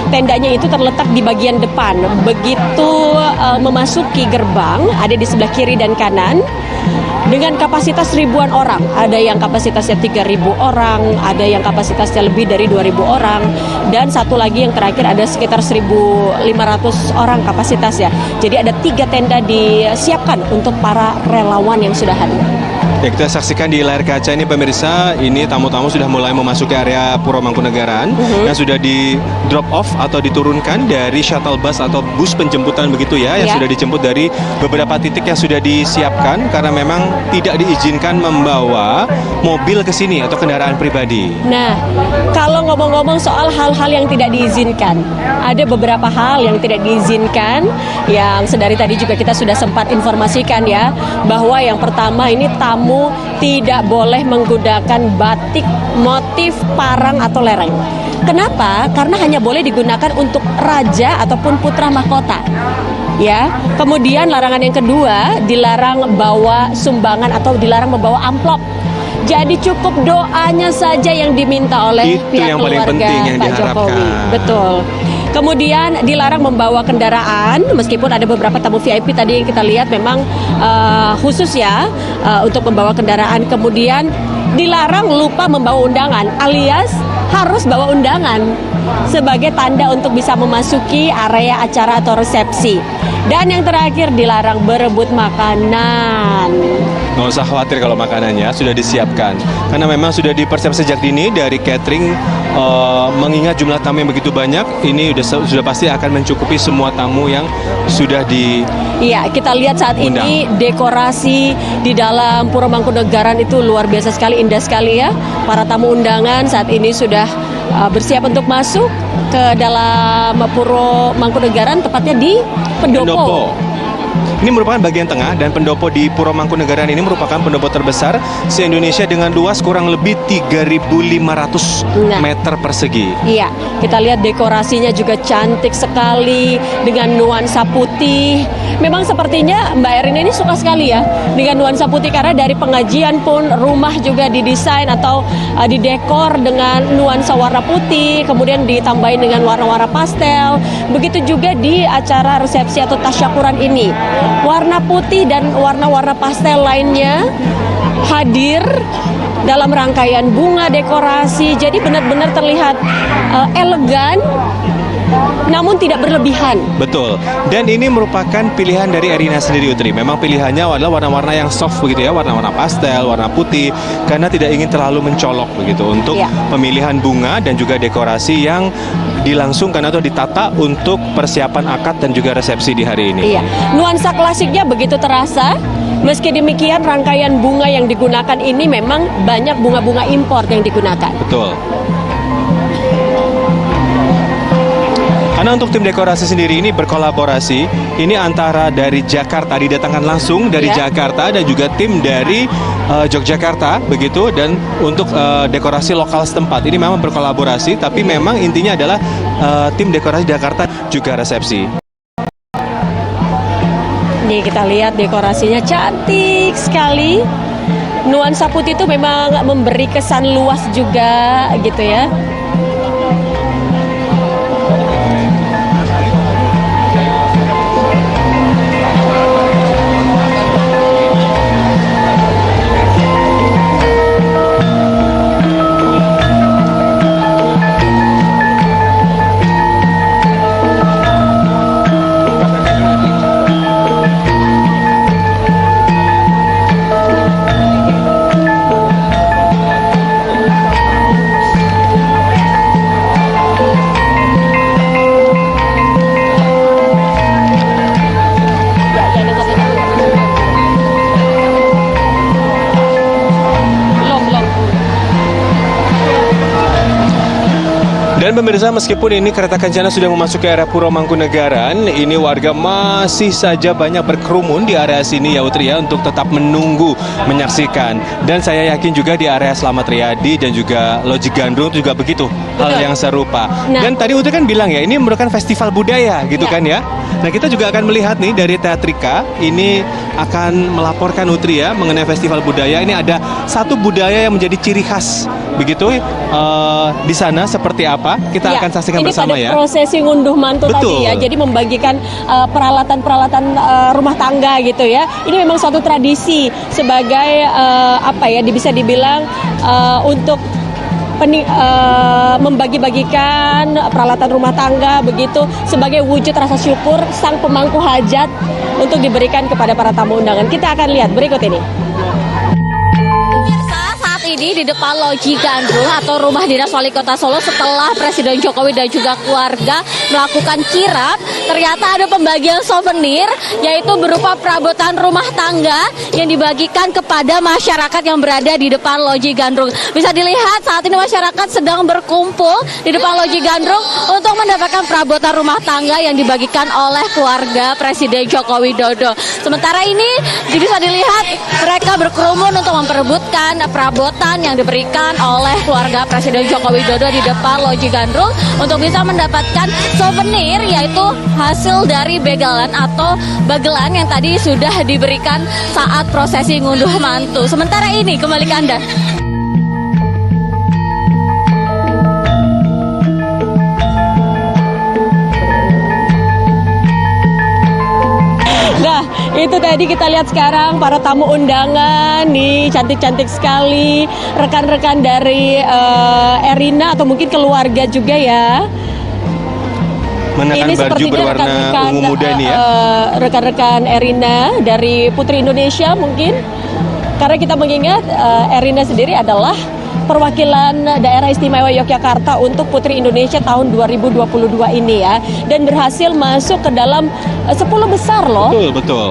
B: Tendanya itu terletak di bagian depan. Begitu memasuki gerbang, ada di sebelah kiri dan kanan. Dengan kapasitas ribuan orang, ada yang kapasitasnya 3.000 orang, ada yang kapasitasnya lebih dari 2.000 orang, dan satu lagi yang terakhir ada sekitar 1.500 orang kapasitasnya. Jadi ada 3 tenda disiapkan untuk para relawan yang sudah hadir.
C: Ya, kita saksikan di layar kaca ini pemirsa, ini tamu-tamu sudah mulai memasuki area Puro Mangkunegaran yang sudah di drop off atau diturunkan dari shuttle bus atau bus penjemputan begitu ya, yang sudah dijemput dari beberapa titik yang sudah disiapkan karena memang tidak diizinkan membawa mobil ke sini atau kendaraan pribadi.
B: Nah, kalau ngomong-ngomong soal hal-hal yang tidak diizinkan, ada beberapa hal yang tidak diizinkan yang sedari tadi juga kita sudah sempat informasikan ya, bahwa yang pertama ini tamu tidak boleh menggunakan batik motif parang atau lereng. Kenapa? Karena hanya boleh digunakan untuk raja ataupun putra mahkota. Ya. Kemudian larangan yang kedua, dilarang bawa sumbangan atau dilarang membawa amplop. Jadi cukup doanya saja yang diminta oleh
C: Itu
B: pihak
C: yang paling
B: keluarga
C: penting yang
B: Pak
C: diharapkan.
B: Jokowi. Betul. Kemudian dilarang membawa kendaraan, meskipun ada beberapa tamu VIP tadi yang kita lihat memang khusus ya untuk membawa kendaraan. Kemudian dilarang lupa membawa undangan, alias harus bawa undangan sebagai tanda untuk bisa memasuki area acara atau resepsi. Dan yang terakhir dilarang berebut makanan.
C: Nggak usah khawatir kalau makanannya sudah disiapkan. Karena memang sudah dipersiapkan sejak dini dari catering, mengingat jumlah tamu yang begitu banyak, ini sudah pasti akan mencukupi semua tamu yang sudah di.
B: Iya, kita lihat saat ini dekorasi di dalam Puro Mangkunegaran itu luar biasa sekali, indah sekali ya. Para tamu undangan saat ini sudah bersiap untuk masuk ke dalam Puro Mangkunegaran, tepatnya di Pendopo.
C: Ini merupakan bagian tengah dan pendopo di Puro Mangkunegaran ini merupakan pendopo terbesar se-Indonesia dengan luas kurang lebih 3.500 meter persegi.
B: Iya, kita lihat dekorasinya juga cantik sekali dengan nuansa putih. Memang sepertinya Mbak Erin ini suka sekali ya dengan nuansa putih karena dari pengajian pun rumah juga didesain atau didekor dengan nuansa warna putih, kemudian ditambahin dengan warna-warna pastel. Begitu juga di acara resepsi atau tasyakuran ini. Warna putih dan warna-warna pastel lainnya hadir dalam rangkaian bunga dekorasi. Jadi benar-benar terlihat elegan namun tidak berlebihan.
C: Betul. Dan ini merupakan pilihan dari Erina sendiri Utri. Memang pilihannya adalah warna-warna yang soft begitu ya, warna-warna pastel, warna putih, karena tidak ingin terlalu mencolok begitu untuk pemilihan bunga dan juga dekorasi yang dilangsungkan atau ditata untuk persiapan akad dan juga resepsi di hari ini.
B: Iya. Nuansa klasiknya begitu terasa. Meski demikian rangkaian bunga yang digunakan ini memang banyak bunga-bunga impor yang digunakan.
C: Betul. Karena untuk tim dekorasi sendiri ini berkolaborasi, ini antara dari Jakarta, didatangkan langsung dari
B: Ya.
C: Jakarta, dan juga tim dari Yogyakarta begitu, dan untuk dekorasi lokal setempat ini memang berkolaborasi, tapi memang intinya adalah tim dekorasi Jakarta juga resepsi.
B: Nih kita lihat dekorasinya cantik sekali. Nuansa putih itu memang memberi kesan luas juga gitu ya.
C: Dan pemirsa, meskipun ini kereta kencana sudah memasuki area Puro Mangkunegaran, ini warga masih saja banyak berkerumun di area sini ya Utri ya, untuk tetap menunggu, menyaksikan. Dan saya yakin juga di area Slamet Riyadi dan juga Loji Gandrung juga begitu, hal
B: Betul.
C: yang serupa.
B: Nah.
C: Dan tadi Utri kan bilang ya, ini merupakan festival budaya gitu
B: Ya.
C: kan ya. Nah, kita juga akan melihat nih dari Teatrika, ini akan melaporkan Utri ya mengenai festival budaya. Ini ada satu budaya yang menjadi ciri khas begitu di sana, seperti apa? Kita
B: Ya,
C: akan saksikan
B: ini
C: bersama
B: pada
C: ya.
B: prosesi ngunduh mantu
C: Betul.
B: tadi ya. Jadi membagikan peralatan-peralatan rumah tangga gitu ya. Ini memang suatu tradisi sebagai apa ya, bisa dibilang untuk membagi-bagikan peralatan rumah tangga begitu sebagai wujud rasa syukur sang pemangku hajat untuk diberikan kepada para tamu undangan. Kita akan lihat berikut ini. Saat ini di depan Loji Gandrung atau rumah dinas wali kota Solo, setelah Presiden Jokowi dan juga keluarga melakukan kirap, ternyata ada pembagian souvenir yaitu berupa perabotan rumah tangga yang dibagikan kepada masyarakat yang berada di depan Loji Gandrung. Bisa dilihat saat ini masyarakat sedang berkumpul di depan Loji Gandrung untuk mendapatkan perabotan rumah tangga yang dibagikan oleh keluarga Presiden Joko Widodo. Sementara ini bisa dilihat mereka berkerumun untuk memperebutkan perabotan yang diberikan oleh keluarga Presiden Joko Widodo di depan Loji Gandrung untuk bisa mendapatkan souvenir, yaitu hasil dari begalan atau bagelan yang tadi sudah diberikan saat prosesi ngunduh mantu. Sementara ini kembali ke Anda. Nah, itu tadi kita lihat sekarang para tamu undangan nih, cantik-cantik sekali, rekan-rekan dari Erina atau mungkin keluarga juga ya.
C: Mengenakan baju
B: sepertinya
C: berwarna ungu muda ini ya.
B: Rekan-rekan Erina dari Putri Indonesia mungkin, karena kita mengingat Erina sendiri adalah perwakilan daerah istimewa Yogyakarta untuk Putri Indonesia tahun 2022 ini ya, dan berhasil masuk ke dalam 10 besar loh.
C: Betul, betul.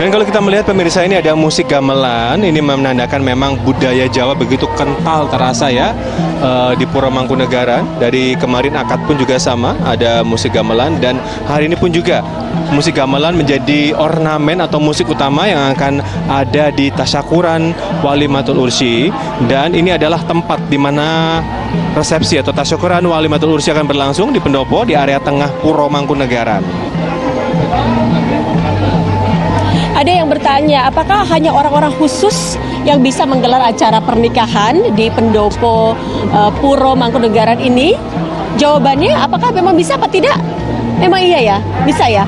C: Dan kalau kita melihat pemirsa, ini ada musik gamelan. Ini menandakan memang budaya Jawa begitu kental terasa ya di Puro Mangkunegaran. Dari kemarin akad pun juga sama, ada musik gamelan, dan hari ini pun juga musik gamelan menjadi ornamen atau musik utama yang akan ada di tasyakuran Walimatul Ursyi. Dan ini adalah tempat di mana resepsi atau tasyakuran Walimatul Ursyi akan berlangsung di pendopo di area tengah Puro Mangkunegaran.
B: Ada yang bertanya, apakah hanya orang-orang khusus yang bisa menggelar acara pernikahan di pendopo Puro Mangkunegaran ini? Jawabannya, apakah memang bisa apa tidak? Memang iya ya, bisa ya.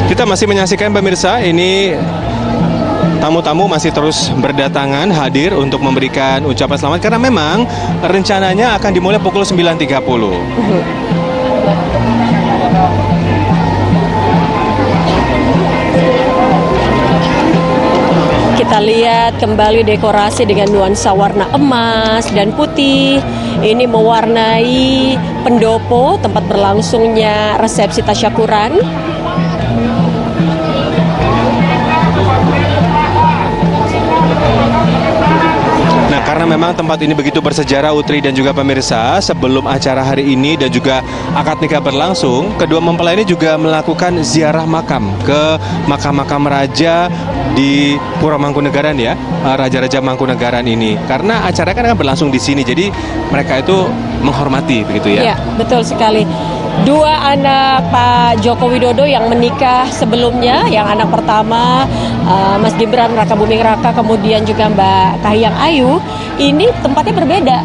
C: Kita masih menyaksikan pemirsa, ini tamu-tamu masih terus berdatangan hadir untuk memberikan ucapan selamat, karena memang rencananya akan dimulai pukul 9.30.
B: Kita lihat kembali dekorasi dengan nuansa warna emas dan putih. Ini mewarnai pendopo, tempat berlangsungnya resepsi tasyakuran.
C: memang tempat ini begitu bersejarah, Utri dan juga pemirsa. Sebelum acara hari ini dan juga akad nikah berlangsung, kedua mempelai ini juga melakukan ziarah makam ke makam-makam raja di Pura Mangkunegaran ya, raja-raja Mangkunegaran ini. Karena acara kan akan berlangsung di sini, jadi mereka itu menghormati begitu ya.
B: Ya, betul sekali. Dua anak Pak Joko Widodo yang menikah sebelumnya, yang anak pertama Mas Gibran Raka Buming Raka, kemudian juga Mbak Kahiyang Ayu, ini tempatnya berbeda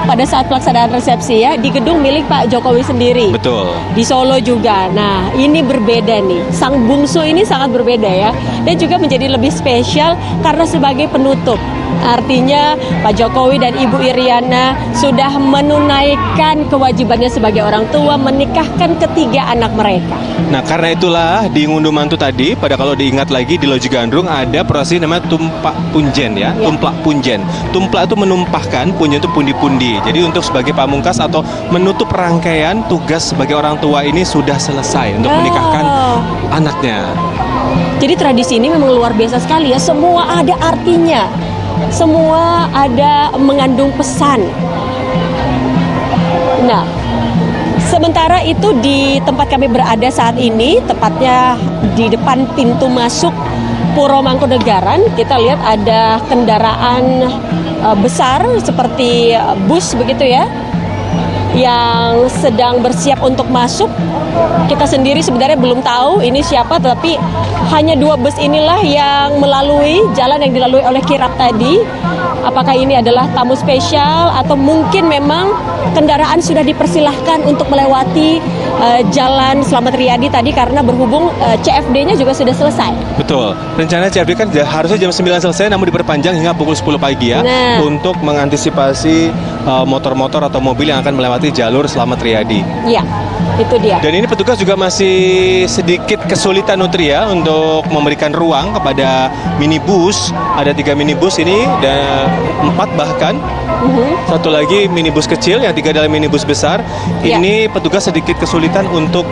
B: pada saat pelaksanaan resepsi ya, di gedung milik Pak Jokowi sendiri.
C: Betul.
B: Di Solo juga. Nah, ini berbeda nih. Sang bungsu ini sangat berbeda ya. Dan juga menjadi lebih spesial karena sebagai penutup. Artinya Pak Jokowi dan Ibu Iriana sudah menunaikan kewajibannya sebagai orang tua menikahkan ketiga anak mereka.
C: Nah, karena itulah di ngunduh mantu tadi, pada kalau diingat lagi di Loji Gandrung ada prosesi namanya tumpak punjen ya, tumplak punjen. Tumplak itu menumpahkan, punjen itu pundi-pundi. Jadi untuk sebagai pamungkas atau menutup rangkaian tugas sebagai orang tua ini sudah selesai untuk menikahkan anaknya.
B: Jadi tradisi ini memang luar biasa sekali ya. Semua ada artinya. Semua ada mengandung pesan. Nah, sementara itu di tempat kami berada saat ini, tepatnya di depan pintu masuk Puro Mangkunegaran, kita lihat ada kendaraan besar seperti bus begitu ya, yang sedang bersiap untuk masuk. Kita sendiri sebenarnya belum tahu ini siapa, tapi hanya dua bus inilah yang melalui jalan yang dilalui oleh kirap tadi. Apakah ini adalah tamu spesial atau mungkin memang kendaraan sudah dipersilahkan untuk melewati jalan Slamet Riyadi tadi karena berhubung CFD-nya juga sudah selesai.
C: Betul. Rencana CFD kan harusnya jam 9 selesai, namun diperpanjang hingga pukul 10 pagi ya, untuk mengantisipasi motor-motor atau mobil yang akan melewati jalur Slamet Riyadi.
B: Iya, itu dia.
C: Dan ini petugas juga masih sedikit kesulitan, Nutri ya, untuk memberikan ruang kepada minibus. Ada 3 minibus ini dan 4 bahkan. Satu lagi minibus kecil, yang 3 adalah minibus besar. Ini petugas sedikit kesulitan untuk.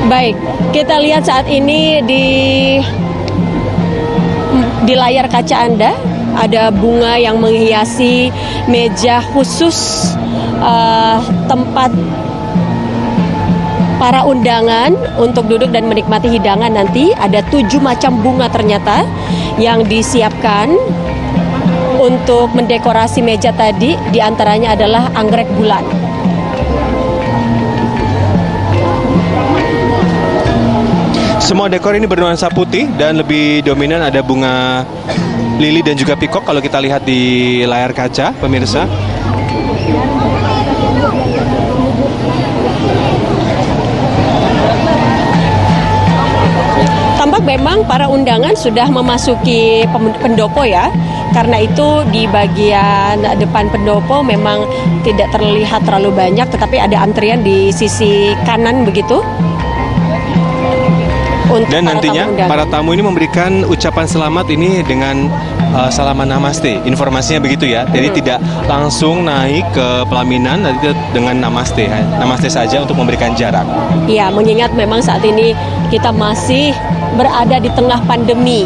B: Baik, kita lihat saat ini di layar kaca Anda ada bunga yang menghiasi meja khusus tempat para undangan untuk duduk dan menikmati hidangan nanti. Ada 7 macam bunga ternyata yang disiapkan untuk mendekorasi meja tadi. Di antaranya adalah anggrek bulan.
C: Semua dekor ini bernuansa putih dan lebih dominan ada bunga lili dan juga pikok kalau kita lihat di layar kaca, pemirsa.
B: Tampak memang para undangan sudah memasuki pendopo ya. Karena itu di bagian depan pendopo memang tidak terlihat terlalu banyak, tetapi ada antrian di sisi kanan begitu.
C: Dan nantinya para tamu ini memberikan ucapan selamat ini dengan salaman namaste. Informasinya begitu ya. Jadi tidak langsung naik ke pelaminan, nanti dengan namaste. Namaste saja untuk memberikan jarak.
B: Iya, mengingat memang saat ini kita masih berada di tengah pandemi.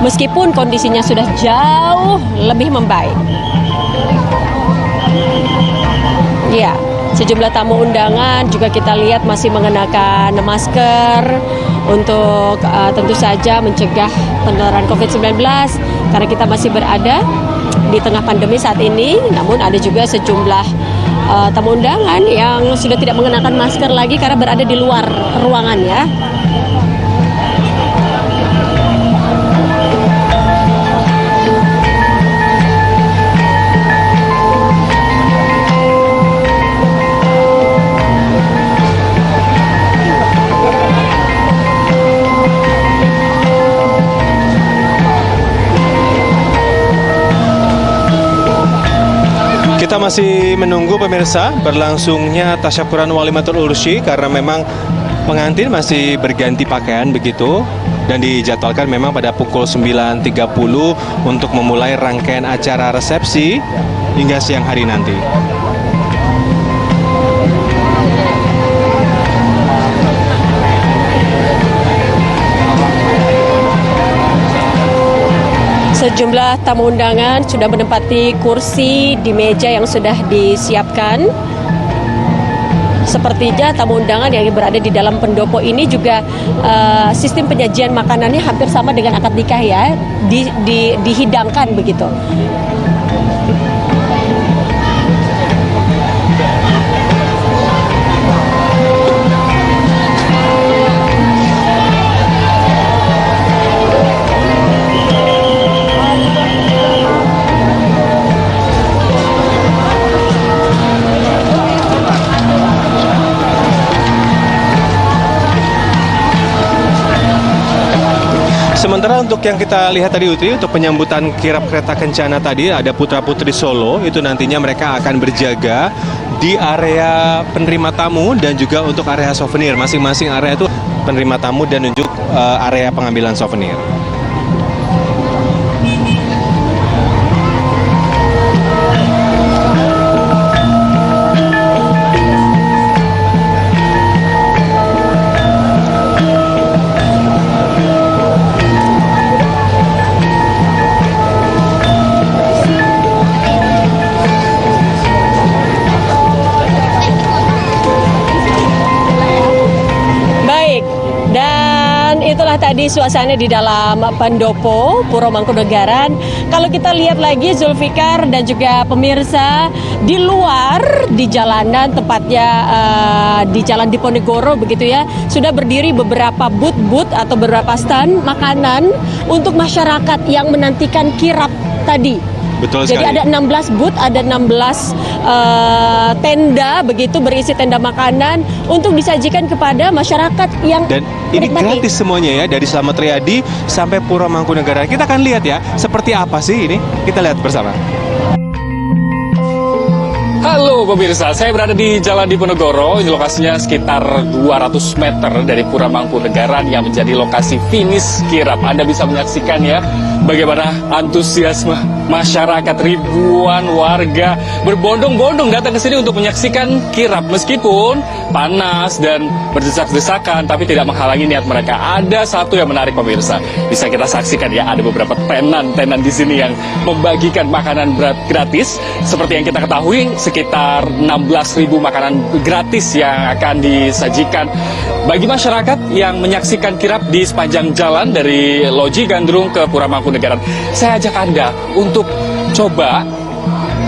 B: Meskipun kondisinya sudah jauh lebih membaik. Ya, sejumlah tamu undangan juga kita lihat masih mengenakan masker untuk tentu saja mencegah penularan COVID-19 karena kita masih berada di tengah pandemi saat ini. Namun ada juga sejumlah tamu undangan yang sudah tidak mengenakan masker lagi karena berada di luar ruangan ya.
C: Kita masih menunggu pemirsa berlangsungnya tasyakuran walimatul ursi karena memang pengantin masih berganti pakaian begitu dan dijadwalkan memang pada pukul 9.30 untuk memulai rangkaian acara resepsi hingga siang hari nanti.
B: Sejumlah tamu undangan sudah menempati kursi di meja yang sudah disiapkan. Sepertinya tamu undangan yang berada di dalam pendopo ini juga sistem penyajian makanannya hampir sama dengan akad nikah ya, dihidangkan begitu.
C: Sementara untuk yang kita lihat tadi Utri, untuk penyambutan kirap kereta kencana tadi ada putra-putri Solo, itu nantinya mereka akan berjaga di area penerima tamu dan juga untuk area souvenir. Masing-masing area itu penerima tamu dan unjuk area pengambilan souvenir.
B: Itulah tadi suasana di dalam pendopo Puro Mangkunegaran. Kalau kita lihat lagi Zulfikar dan juga pemirsa di luar di jalanan, tepatnya di Jalan Diponegoro begitu ya, sudah berdiri beberapa booth atau beberapa stand makanan untuk masyarakat yang menantikan kirap tadi.
C: Betul
B: sekali. Jadi ada 16 booth, ada 16 tenda begitu berisi tenda makanan untuk disajikan kepada masyarakat yang
C: dan ini
B: menikmati.
C: Gratis semuanya ya, dari Slamet Riyadi sampai Puro Mangkunegaran. Kita akan lihat ya seperti apa sih ini. Kita lihat bersama.
E: Halo pemirsa, saya berada di Jalan Diponegoro. Ini lokasinya sekitar 200 meter dari Pura Mangkunegaran yang menjadi lokasi finish kirap. Anda bisa menyaksikan ya bagaimana antusiasme masyarakat, ribuan warga berbondong-bondong datang ke sini untuk menyaksikan kirap. Meskipun panas dan berdesak-desakan, tapi tidak menghalangi niat mereka. Ada satu yang menarik pemirsa, bisa kita saksikan ya, ada beberapa tenan di sini yang membagikan makanan gratis. Seperti yang kita ketahui, sekitar 16.000 makanan gratis yang akan disajikan bagi masyarakat yang menyaksikan kirap di sepanjang jalan dari Loji Gandrung ke Pura Mangkunegaran. Saya ajak Anda untuk coba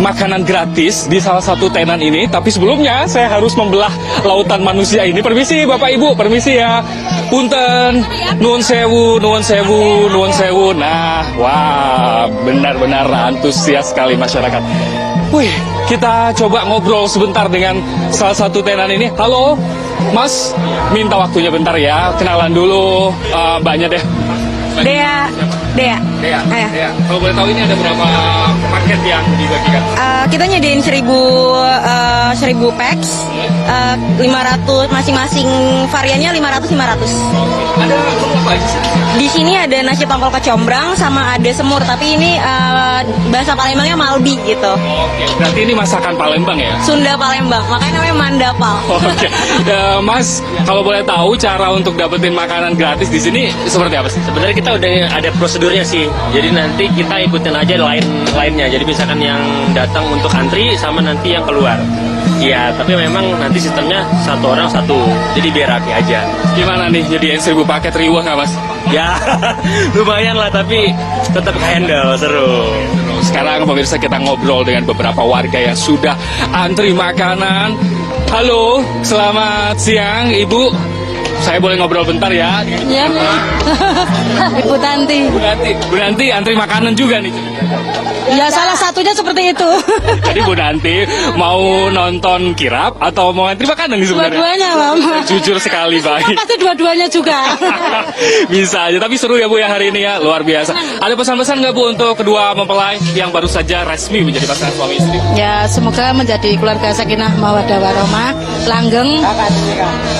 E: makanan gratis di salah satu tenan ini, tapi sebelumnya saya harus membelah lautan manusia ini. Permisi Bapak Ibu, permisi ya. Punten, nuwun sewu, nuwun sewu, nuwun sewu. Nah, wah, benar-benar antusias sekali masyarakat. Wih, kita coba ngobrol sebentar dengan salah satu tenan ini. Halo, Mas, minta waktunya bentar ya. Kenalan dulu, Mbaknya deh.
F: Dea.
E: Kalau boleh tahu ini ada berapa paket yang dibagikan?
F: Kita nyediain 1000 packs, 500 masing-masing variannya 500.
E: Ada apa aja sih?
F: Di sini ada nasi tongkol kecombrang sama ada semur, tapi ini bahasa Palembangnya malbi gitu.
E: Oke, berarti ini masakan Palembang ya?
F: Sunda Palembang, makanya namanya mandapal.
E: Oke, Mas, kalau boleh tahu cara untuk dapetin makanan gratis di sini seperti apa sih?
G: Sebenarnya kita udah ada prosedurnya sih. Jadi nanti kita ikutin aja lainnya. Jadi misalkan yang datang untuk antri sama nanti yang keluar. Iya, tapi memang nanti sistemnya satu orang satu. Jadi biar rapi aja.
E: Gimana nih jadi 1000 paket riwah nggak Mas?
G: Ya, lumayan lah tapi tetap handle seru.
E: Sekarang pemirsa kita ngobrol dengan beberapa warga yang sudah antri makanan. Halo, selamat siang Ibu. Saya boleh ngobrol bentar ya?
F: Iya, Ibu Tanti.
E: Bu Nanti antri makanan juga nih.
F: Ya salah satunya seperti itu.
E: Jadi Bu Nanti mau nonton kirap atau mau antri makanan nih sebenarnya?
F: Dua-duanya, Mama.
E: Jujur sekali, baik.
F: Pasti dua-duanya juga.
E: Bisa aja, tapi seru ya Bu ya hari ini ya, luar biasa. Ada pesan-pesan nggak Bu untuk kedua mempelai yang baru saja resmi menjadi pasangan suami istri?
F: Ya, semoga menjadi keluarga sakinah mawaddah warahmah, langgeng.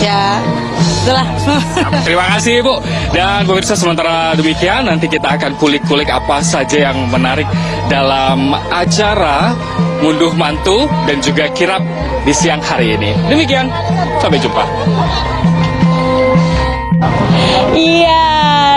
F: Ya, itulah.
E: Terima kasih Bu. Dan pemirsa, sementara demikian nanti kita akan kulik-kulik apa saja yang menarik dalam acara ngunduh mantu dan juga kirap di siang hari ini. Demikian, sampai jumpa.
B: Iya,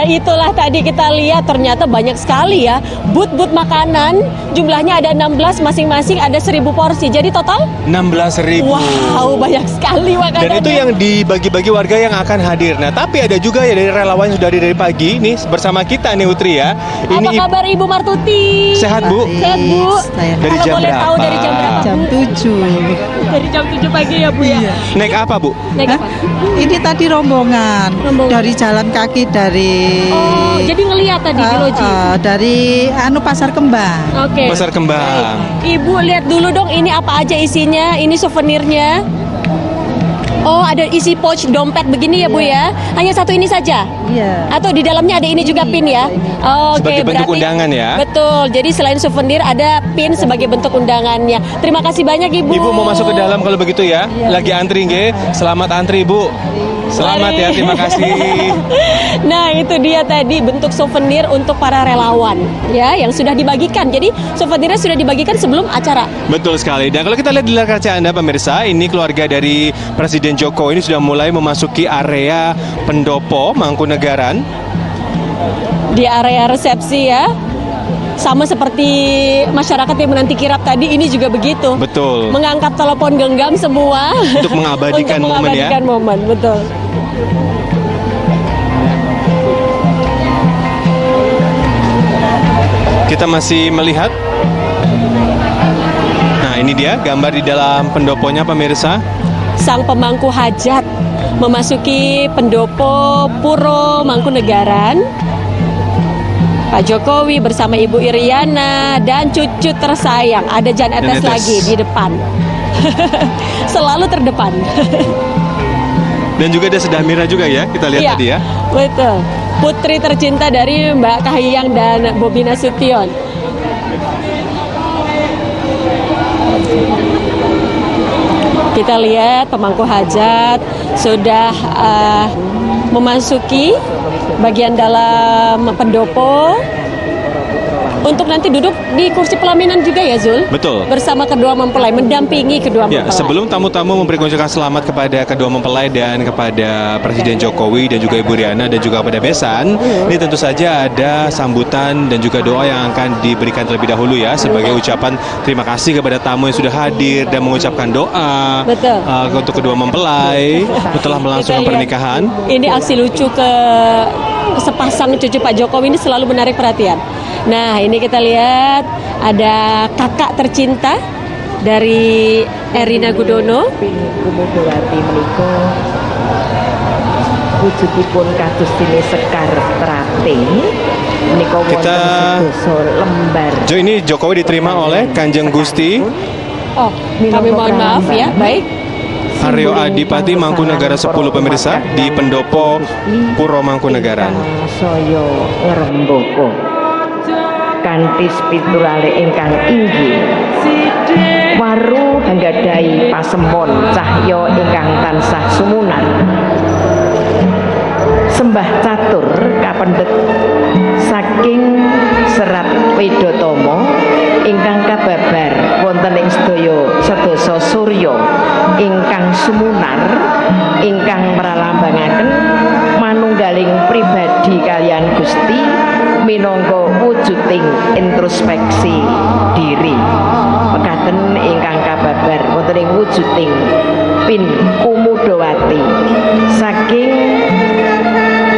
B: itulah tadi kita lihat ternyata banyak sekali ya booth-booth makanan. Jumlahnya ada 16, masing-masing ada 1.000 porsi. Jadi total
C: 16.000.
B: wow, banyak sekali makanan.
C: Dan itu yang dibagi-bagi warga yang akan hadir. Nah, tapi ada juga ya dari relawan yang sudah hadir dari pagi nih bersama kita nih Utri ya.
B: Apa kabar Ibu Martuti?
C: Sehat, Bu?
B: Sehat, Bu.
C: Dari
B: Kalau
C: jam
B: boleh
C: berapa?
B: tahu dari jam berapa?
H: Jam 7.
B: Dari jam 7 pagi ya, Bu ya.
C: Naik apa, Bu?
B: Naik apa?
H: Ini tadi rombongan, dari jalan kaki dari
B: Oh, jadi ngelihat tadi di loji.
H: dari Pasar Kembang.
B: Oke.
C: Pasar Kembang.
B: Ibu lihat dulu dong ini apa aja isinya. Ini souvenirnya. Oh, ada isi pouch dompet begini ya, Bu ya. Hanya satu ini saja.
H: Iya.
B: Atau di dalamnya ada ini juga pin ya. Oke,
C: Sebagai bentuk
B: berarti
C: undangan ya.
B: Betul. Jadi selain souvenir ada pin sebagai bentuk undangannya. Terima kasih banyak Ibu.
C: Ibu mau masuk ke dalam kalau begitu ya. Lagi antri nggih. Selamat antri, Bu. Selamat
B: Mari.
C: ya, terima kasih.
B: Nah, itu dia tadi bentuk souvenir untuk para relawan ya yang sudah dibagikan. Jadi souvenirnya sudah dibagikan sebelum acara.
C: Betul sekali. Dan kalau kita lihat di layar kaca Anda pemirsa, ini keluarga dari Presiden Jokowi ini sudah mulai memasuki area pendopo Mangkunegaran.
B: Di area resepsi ya. Sama seperti masyarakat yang menanti kirap tadi, ini juga begitu.
C: Betul.
B: Mengangkat telepon genggam semua
C: Untuk mengabadikan
B: untuk
C: momen ya.
B: mengabadikan momen, betul.
C: Kita masih melihat. Nah, ini dia gambar di dalam pendoponya pemirsa.
B: Sang pemangku hajat memasuki pendopo Puro Mangkunegaran. Pak Jokowi bersama Ibu Iriana dan cucu tersayang, ada Jan Etes
C: Etes.
B: lagi di depan. Selalu terdepan.
C: Dan juga ada Sedah Mira juga ya, kita lihat
B: Iya,
C: tadi ya.
B: betul. Putri tercinta dari Mbak Kahiyang dan Bobi Nasution. Kita lihat pemangku hajat sudah memasuki bagian dalam pendopo untuk nanti duduk di kursi pelaminan juga ya, Zul?
C: Betul.
B: Bersama kedua mempelai, mendampingi kedua
C: Ya,
B: mempelai.
C: sebelum tamu-tamu memberi ucapan selamat kepada kedua mempelai dan kepada Presiden Jokowi dan juga Ibu Riana dan juga kepada Besan, ini tentu saja ada sambutan dan juga doa yang akan diberikan terlebih dahulu ya sebagai ucapan terima kasih kepada tamu yang sudah hadir dan mengucapkan doa
B: Betul.
C: untuk kedua mempelai setelah melangsungkan
B: Kita lihat,
C: pernikahan.
B: Ini aksi lucu ke sepasang cucu Pak Jokowi ini selalu menarik perhatian. Nah, ini kita lihat ada kakak tercinta dari Erina Gudono.
I: Kumudowati menika wujudipun kados dene sekar trate menika
C: Kita
I: wonten sedasa lembar.
C: Ini Jokowi diterima oleh Kanjeng Gusti
B: Oh, kami mohon maaf ya. Baik.
C: Aryo Adipati Mangkunegara 10 pemirsa di pendopo Puro Mangkunegaran.
I: Saya ngrembaka kanthi spirituale ingkang inggih waru anggadhahi pasemon cahya ingkang tansah sumunan sembah catur kapendhet saking Serat Wedotama ingkang kababar wonten ing sedasa surya ingkang sumunar ingkang meralambangaken manunggaling pribadi kaliyan Gusti minangka wujuding introspeksi diri mekaten ingkang kababar wonten ing wujuding pin Kumudowati saking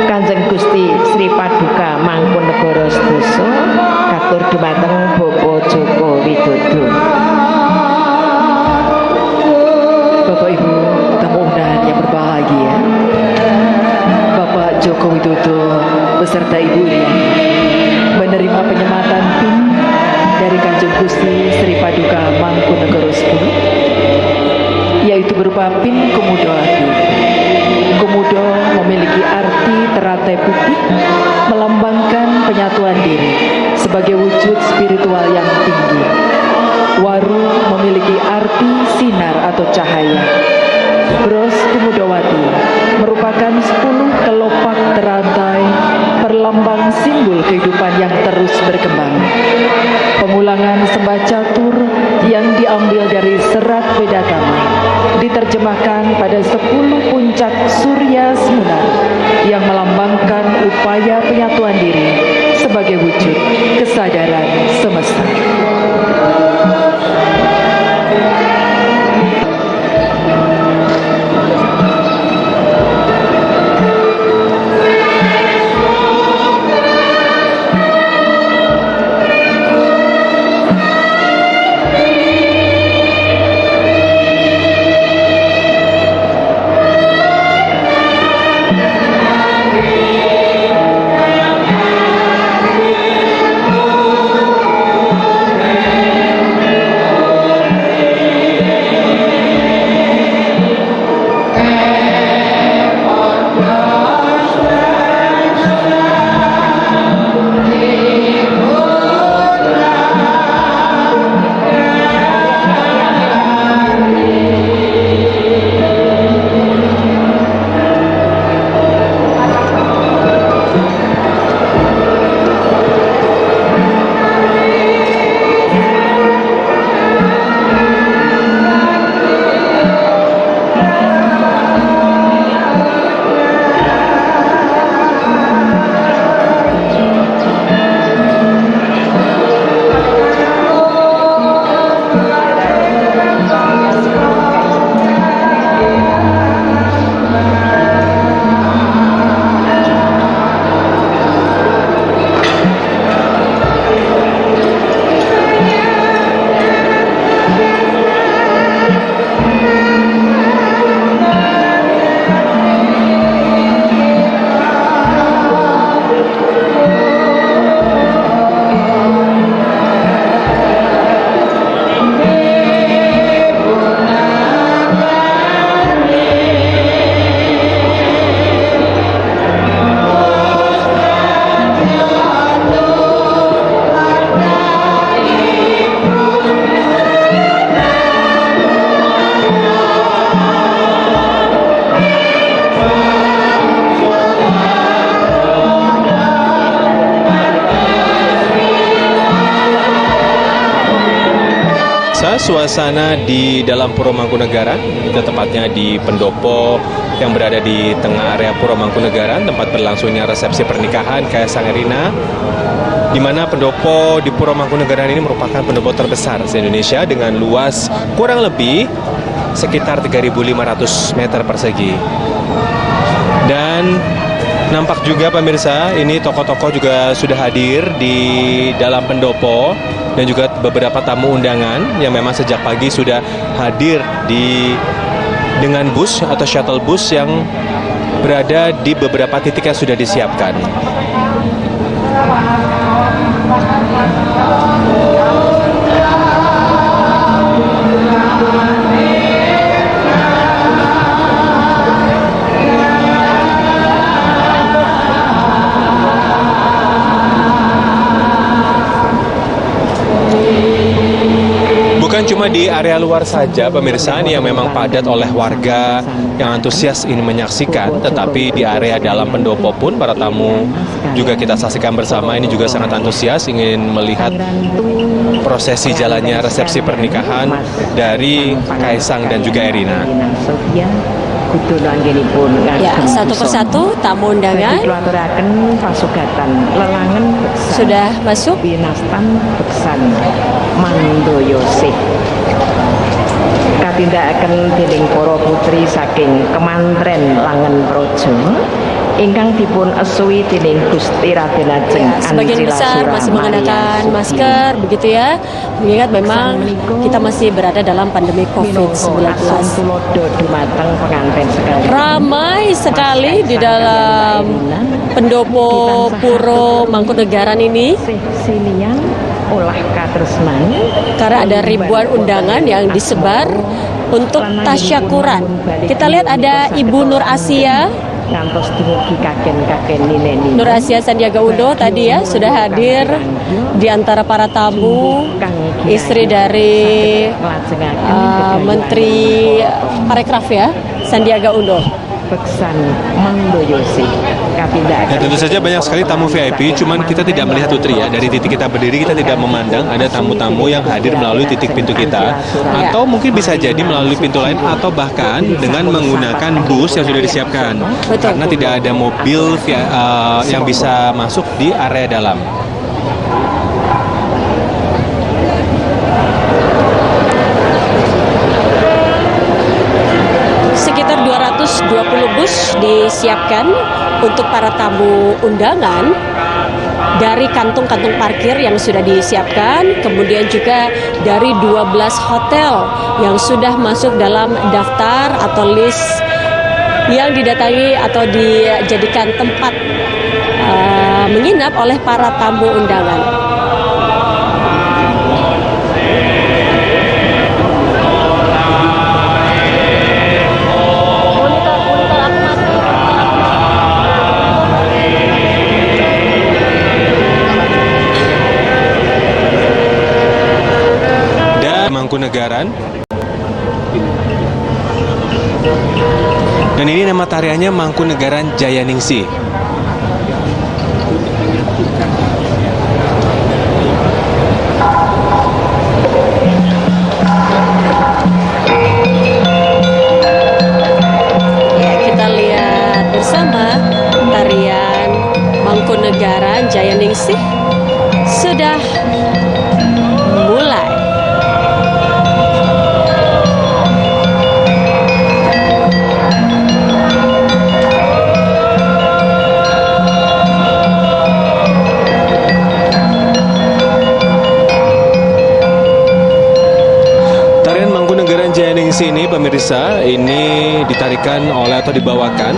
I: Kanjeng Gusti Sri Paduka Mangkunegara sedasa katur dumateng Bapak Joko Widodo.
J: Bapak Ibu tamu undangan yang berbahagia, Bapak Joko Widodo beserta Ibu Iriana menerima penyematan PIN dari Kanjeng Gusti Sri Paduka Mangkunegara 10, yaitu berupa PIN Kumudowati. Kumudo memiliki arti teratai putih melambangkan penyatuan diri sebagai wujud spiritual yang tinggi. Waru memiliki arti sinar atau cahaya. Bros Kumudowati merupakan 10 kelopak terantai perlambang simbol kehidupan yang terus berkembang. Pengulangan sembah catur yang diambil dari Serat Vedatama
I: diterjemahkan pada 10 puncak surya semunar yang melambangkan upaya penyatuan diri sebagai wujud kesadaran semesta.
C: Suasana di dalam Puro Mangkunegara, itu tepatnya di pendopo yang berada di tengah area Puro Mangkunegara, tempat berlangsungnya resepsi pernikahan Kaisang Erina, di mana pendopo di Puro Mangkunegara ini merupakan pendopo terbesar se-Indonesia dengan luas kurang lebih sekitar 3.500 meter persegi. Dan nampak juga pemirsa, ini tokoh-tokoh juga sudah hadir di dalam pendopo dan juga beberapa tamu undangan yang memang sejak pagi sudah hadir dengan bus atau shuttle bus yang berada di beberapa titik yang sudah disiapkan. Bukan cuma di area luar saja pemirsa ini yang memang padat oleh warga yang antusias ingin menyaksikan, tetapi di area dalam pendopo pun para tamu juga kita saksikan bersama ini juga sangat antusias ingin melihat prosesi jalannya resepsi pernikahan dari Kaisang dan juga Erina.
B: Ya, satu persatu tamu undangan sudah masuk.
I: Katindakaken dening para putri saking Kemantren Langen Projo ingkang dipun esui dening Gusti Raden Ajeng
B: Sebagian besar masih mengenakan masker begitu ya, mengingat memang kita masih berada dalam pandemi COVID-19. Ramai sekali di dalam pendopo Puro Mangkunegaran ini karena ada ribuan undangan yang disebar untuk tasyakuran. Kita lihat ada Ibu Nur Asia Nur Asia Sandiaga Uno tadi ya sudah hadir di antara para tamu, istri dari Menteri Parekraf ya, Sandiaga Uno.
I: Beksan Mangdoyosi Kapindah.
C: Ya tentu saja banyak sekali tamu VIP, cuman kita tidak melihat Putri ya. Dari titik kita berdiri kita tidak memandang ada tamu-tamu yang hadir melalui titik pintu kita, atau mungkin bisa jadi melalui pintu lain, atau bahkan dengan menggunakan bus yang sudah disiapkan. Karena tidak ada mobil yang bisa masuk di area dalam.
B: Sekitar 220 bus disiapkan untuk para tamu undangan dari kantung-kantung parkir yang sudah disiapkan, kemudian juga dari 12 hotel yang sudah masuk dalam daftar atau list yang didatangi atau dijadikan tempat menginap oleh para tamu undangan.
C: Mangkunegaran. Dan ini nama tariannya Mangkunegaran Jayaningsih.
B: Ya, kita lihat bersama tarian Mangkunegaran Jayaningsih sudah mulai.
C: Jayaningsih ini pemirsa, ini ditarikan oleh atau dibawakan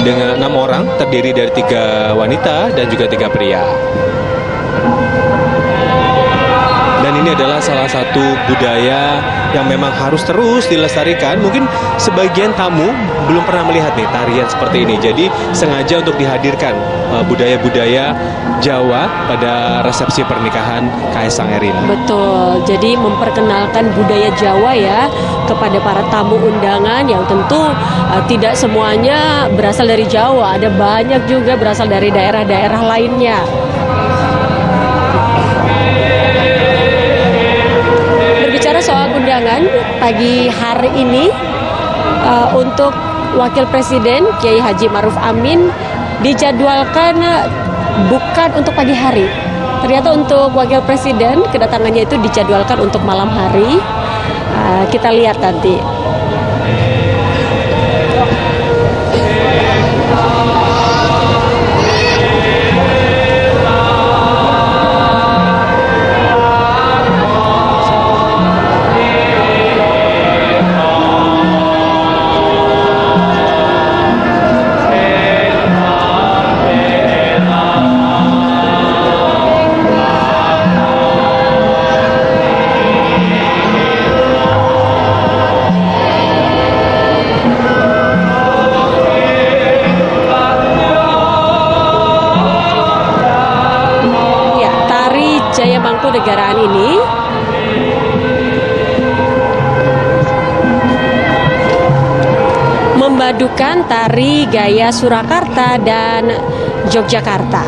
C: dengan 6 orang, terdiri dari 3 wanita dan juga 3 pria. Dan ini adalah salah satu budaya yang memang harus terus dilestarikan. Mungkin sebagian tamu belum pernah melihat nih tarian seperti ini. Jadi sengaja untuk dihadirkan budaya-budaya Jawa pada resepsi pernikahan Kaisang Erina.
B: Betul, jadi memperkenalkan budaya Jawa ya kepada para tamu undangan yang tentu tidak semuanya berasal dari Jawa. Ada banyak juga berasal dari daerah-daerah lainnya. Soal undangan pagi hari ini untuk Wakil Presiden Kiai Haji Ma'ruf Amin dijadwalkan bukan untuk pagi hari. Ternyata untuk Wakil Presiden kedatangannya itu dijadwalkan untuk malam hari. Kita lihat nanti. Mangkunegaran ini memadukan tari gaya Surakarta dan Yogyakarta.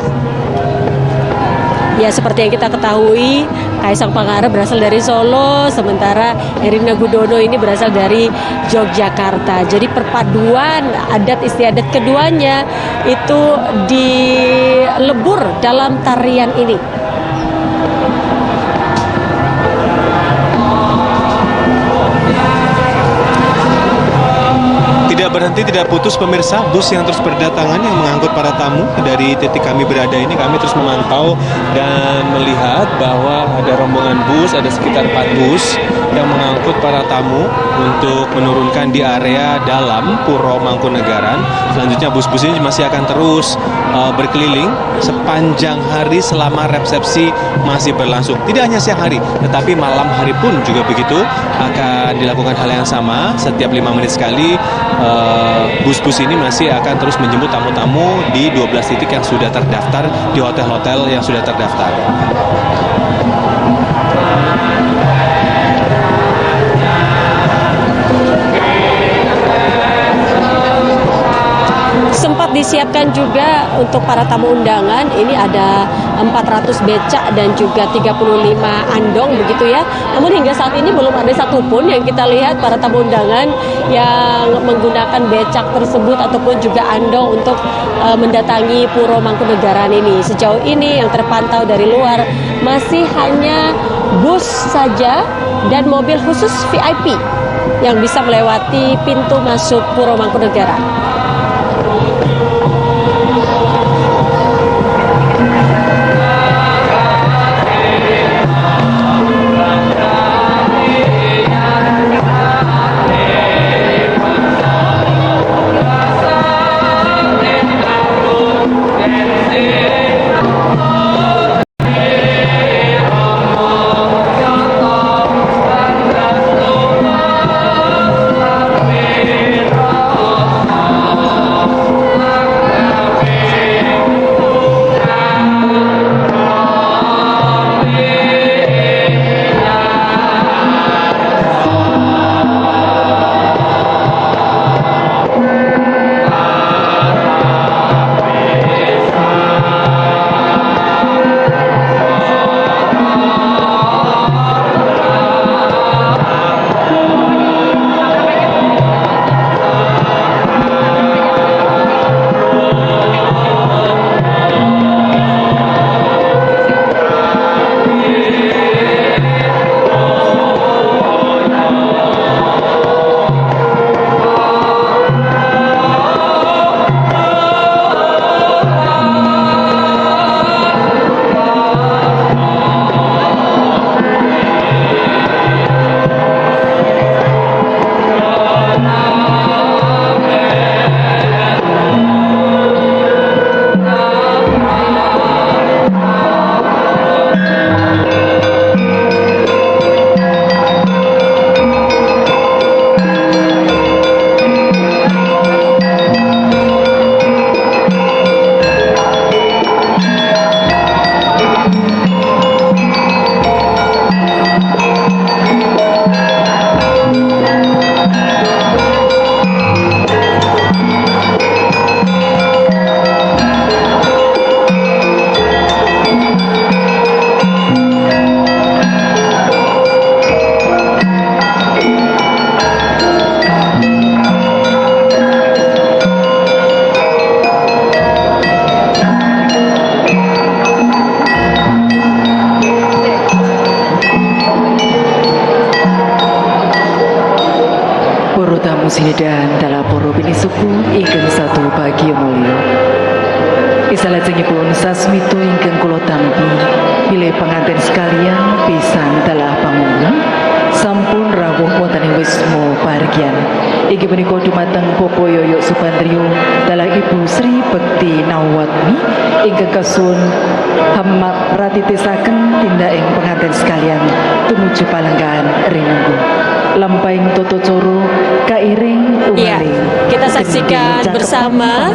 B: Ya, seperti yang kita ketahui, Kaisang Pangarep berasal dari Solo, sementara Erina Gudono ini berasal dari Yogyakarta. Jadi perpaduan adat istiadat keduanya itu dilebur dalam tarian ini.
C: Tidak berhenti, tidak putus pemirsa, bus yang terus berdatangan yang mengangkut para tamu. Dari titik kami berada ini kami terus memantau dan melihat bahwa ada rombongan bus, ada sekitar 4 bus yang mengangkut para tamu untuk menurunkan di area dalam Puro Mangkunegaran. Selanjutnya bus-bus ini masih akan terus berkeliling sepanjang hari selama resepsi masih berlangsung. Tidak hanya siang hari, tetapi malam hari pun juga begitu akan dilakukan hal yang sama. Setiap 5 menit sekali bus-bus ini masih akan terus menjemput tamu-tamu di 12 titik yang sudah terdaftar di hotel-hotel yang sudah terdaftar.
B: disiapkan juga untuk para tamu undangan. Ini ada 400 becak dan juga 35 andong begitu ya. Namun hingga saat ini belum ada satupun yang kita lihat para tamu undangan yang menggunakan becak tersebut ataupun juga andong untuk mendatangi Puro Mangkunegaran ini. Sejauh ini yang terpantau dari luar masih hanya bus saja dan mobil khusus VIP yang bisa melewati pintu masuk Puro Mangkunegaran.
I: Muslidan dalam poro bini suku ingkang satu bagi mulio. Isalajengipun sasmito ingkang kula tampi bilih panganten sekalian pisan dalah pangungun sampun rawuh wonten ing wisma pahargyan. Inggih punika dumateng Bapak Yoyo Subandrio dalah Ibu Sri Bekti Nawatmi ingkang kasun pratitisaken tindak ing panganten sekalian tumuju palenggan rinunggu. Lampaing toto coro kairing umaring.
B: Kita saksikan bersama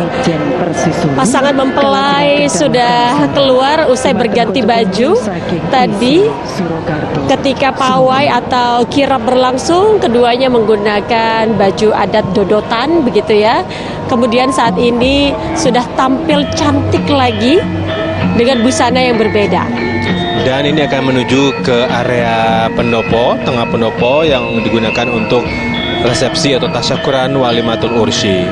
B: pasangan mempelai sudah keluar usai berganti baju. Tadi ketika pawai atau kirap berlangsung, keduanya menggunakan baju adat dodotan begitu ya. Kemudian saat ini sudah tampil cantik lagi dengan busana yang berbeda.
C: Dan ini akan menuju ke area pendopo, tengah pendopo yang digunakan untuk resepsi atau tasyakuran walimatul ursi.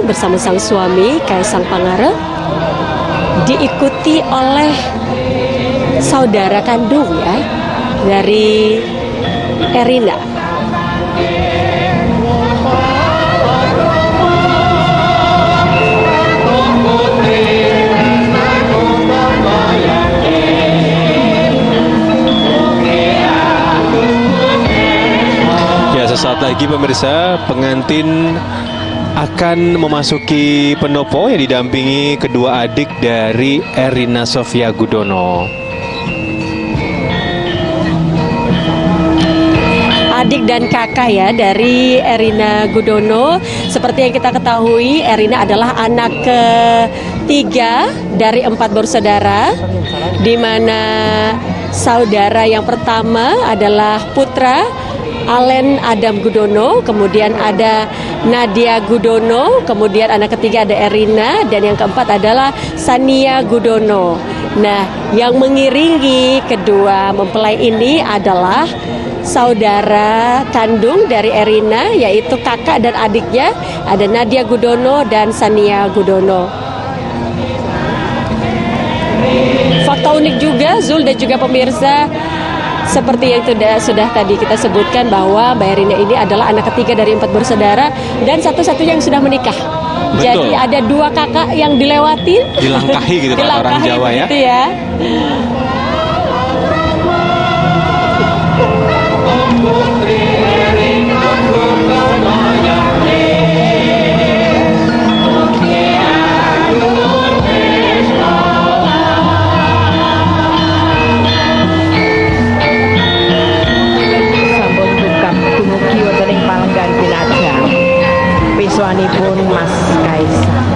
C: Bersama sang suami Kaisang Pangarep diikuti oleh saudara kandung ya dari Erina. Sesaat lagi pemirsa, pengantin akan memasuki pendopo yang didampingi kedua adik dari Erina Sofia Gudono.
B: Adik dan kakak ya dari Erina Gudono. Seperti yang kita ketahui, Erina adalah anak ketiga dari 4 bersaudara, di mana saudara yang pertama adalah putra Alen Adam Gudono, kemudian ada Nadia Gudono, kemudian anak ketiga ada Erina, dan yang keempat adalah Sania Gudono. Nah, yang mengiringi kedua mempelai ini adalah saudara kandung dari Erina, yaitu kakak dan adiknya, ada Nadia Gudono dan Sania Gudono. Fakta unik juga, Zul dan juga pemirsa, seperti yang sudah tadi kita sebutkan bahwa Mbak Erina ini adalah anak ketiga dari 4 bersaudara dan satu-satunya yang sudah menikah.
C: Betul.
B: Jadi ada 2 kakak yang dilewati,
C: Dilangkahi gitu kata orang Jawa ya.
B: gitu ya.
I: Piswanipun Mas Kaisang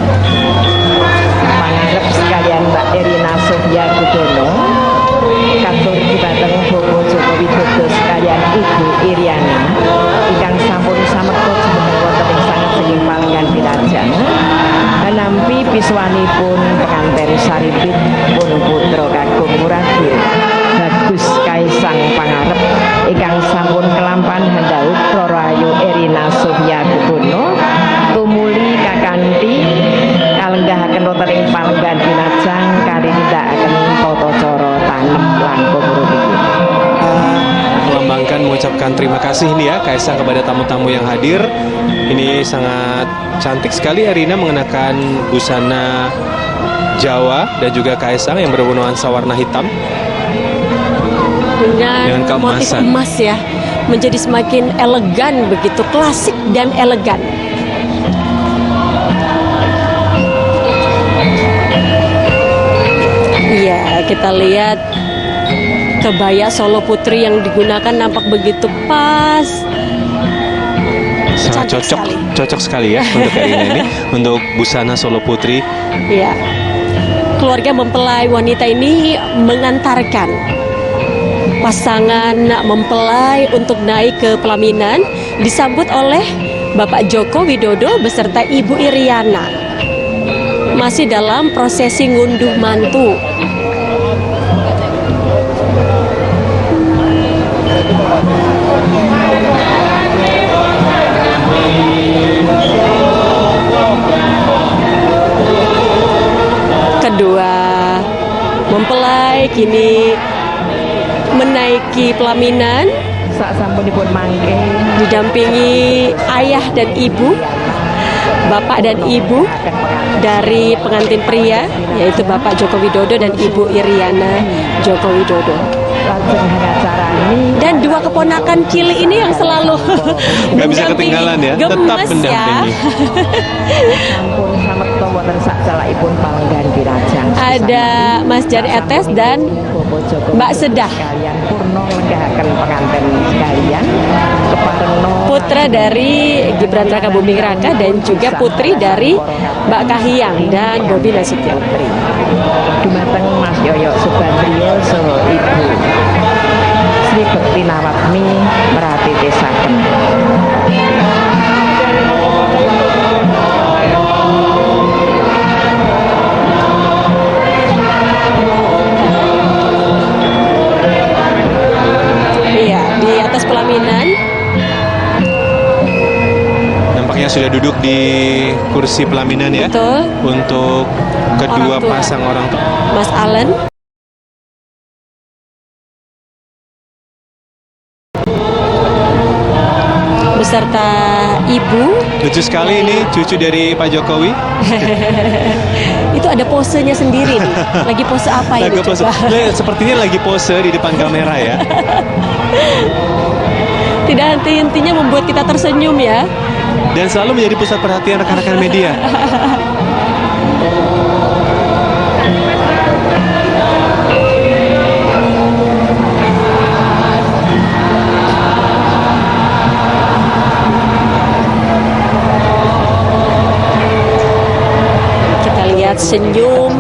I: pangarep sekalian Mbak Erina Sofia Gudono katur dhumateng Bapak Joko Widodo sekalian Ibu Iriana ingkang sampun samekta jumeneng wonten ing sanget saking palenggan wilajeng nampi piswanipun penganten saripit pun putra kakung Muradil Bagus Kaisang pangarep ingkang sampun kelampan handhaut Rahayu Erina Sofia Gudono tumuli kakanthi kalenggahaken wonten ing palenggan wilajeng kali nindakaken tata cara tanem langkung rumiyin.
C: Melambangkan mengucapkan terima kasih nih ya Kaisang kepada tamu-tamu yang hadir. Ini sangat cantik sekali Erina mengenakan busana Jawa dan juga Kaisang yang bernuansa warna hitam
B: dengan motif
C: keemasan.
B: emas ya, menjadi semakin elegan, begitu klasik dan elegan. Iya, kita lihat kebaya Solo Putri yang digunakan nampak begitu pas.
C: Sangat cocok sekali ya untuk Erina ini, untuk busana Solo Putri.
B: Iya. Keluarga mempelai wanita ini mengantarkan pasangan mempelai untuk naik ke pelaminan, disambut oleh Bapak Joko Widodo beserta Ibu Iriana. Masih dalam prosesi ngunduh mantu. Kedua mempelai kini menaiki pelaminan
I: Sasampunipun mangke
B: didampingi ayah dan ibu, bapak dan ibu dari pengantin pria, yaitu Bapak Joko Widodo dan Ibu Iriana Joko Widodo. Dan 2 keponakan Cili ini yang selalu
C: nggak bisa ketinggalan ya, tetap
B: gemes
C: mendampingi.
I: sampun samekta wonten saksalakipun palenggan wilajeng.
B: Ada Mas Jan Etes dan Mbak Sedah,
I: Kalian purna nglegahaken penganten sekalian keparengna
B: putra dari Gibran Raka Buming Raka dan juga putri dari Mbak Kahiyang dan Bobi Nasution.
I: dumateng Mas Yoyo Subandrio saha Ibu Sri Bekti Nawatmi meratitesaken.
B: Iya, di atas pelaminan
C: Nampaknya sudah duduk di kursi pelaminan ya.
B: Betul.
C: Untuk kedua
B: Orang tua.
C: pasang orang tua.
B: Mas Allen beserta ibu.
C: Lucu sekali ini cucu dari Pak Jokowi.
B: Itu ada posenya sendiri nih. Lagi pose apa ini?
C: Lagi pose.
B: Coba?
C: Sepertinya lagi pose di depan kamera ya.
B: tidak henti-hentinya membuat kita tersenyum ya.
C: Dan selalu menjadi pusat perhatian rekan-rekan media.
B: Kita lihat senyum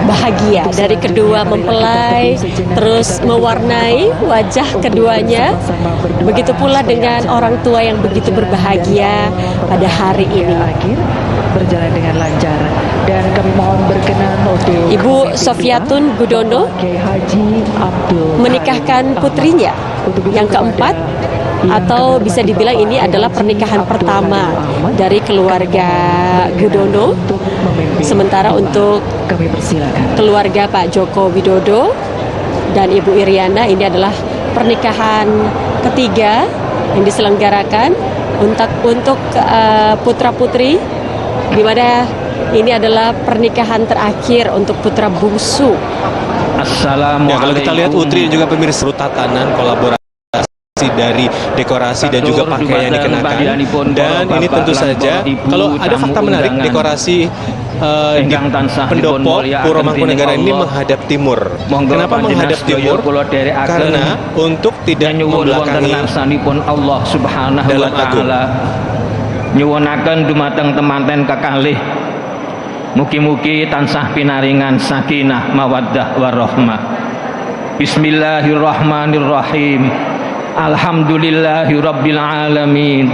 B: bahagia dari kedua mempelai, terus mewarnai wajah keduanya. Begitu pula dengan orang tua yang begitu berbahagia pada hari ini.
I: Berjalan dengan lancar dan kami mohon berkenan untuk
B: Ibu Sofiatun Gudono
I: Haji Abdul
B: menikahkan putrinya yang keempat, atau bisa dibilang ini adalah pernikahan pertama dari keluarga Gudono. Sementara untuk
I: kami persilakan
B: keluarga Pak Joko Widodo dan Ibu Iriana, ini adalah pernikahan ketiga yang diselenggarakan untuk putra-putri, di mana ini adalah pernikahan terakhir untuk putra bungsu.
C: Ya, kalau kita lihat Utri dan juga pemirsa tatanan kolaborasi dari dekorasi dan juga pakaian yang dikenakan, dan ini tentu saja kalau ada fakta menarik, dekorasi di pendopo Puro Mangkunagaran ini menghadap timur. Kenapa menghadap timur? Karena untuk tidak membelakangi
D: Allah Subhanahu wa taala nyuwunaken dumateng temanten kekalih, mugi-mugi tansah pinaringan sakinah mawaddah warahmah. Bismillahirrahmanirrahim. Alhamdulillahi rabbil alamin,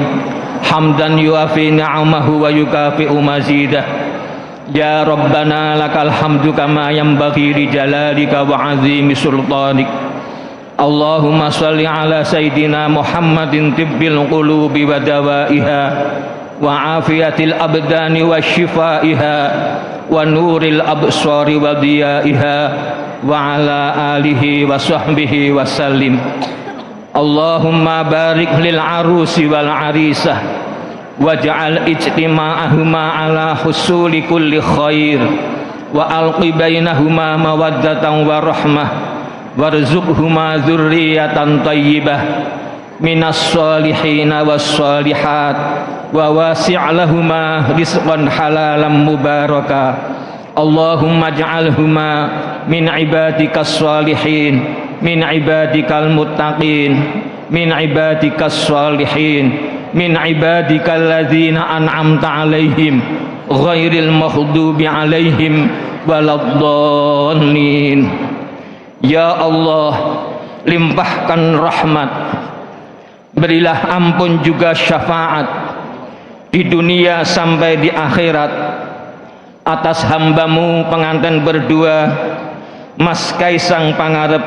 D: hamdan yuafi ni'amahu wa yukafi'u mazidah. Ya Rabbana lakal hamdu kama yanbaghi li jalalika wa azimi sultanik. Allahumma salli ala Sayyidina Muhammadin tibbil qulubi wa dawaiha wa afiyatil abdani wa shifaiha wa nuril absari wa diyaiha wa ala alihi wa sahbihi wa sallim. Allahumma barik lil arusi wal arisah waj'al ijtima'ahuma ala husuli kulli khair wa alqi bainahuma mawaddatan wa rahmah warzuqhuma dzurriyyatan thayyibah minas sholihin was sholihat wa wasi' lahuma rizqan halalan mubaraka. Allahumma ij'alhuma min ibadikas sholihin, min ibadikal muttaqin, min ibadikas sholihin, min ibadikal ladzina an'amta alaihim ghairil maghdubi alaihim waladdallin. Ya Allah, limpahkan rahmat, berilah ampun juga syafaat di dunia sampai di akhirat atas hambamu pengantin berdua, Mas Kaisang Pangarep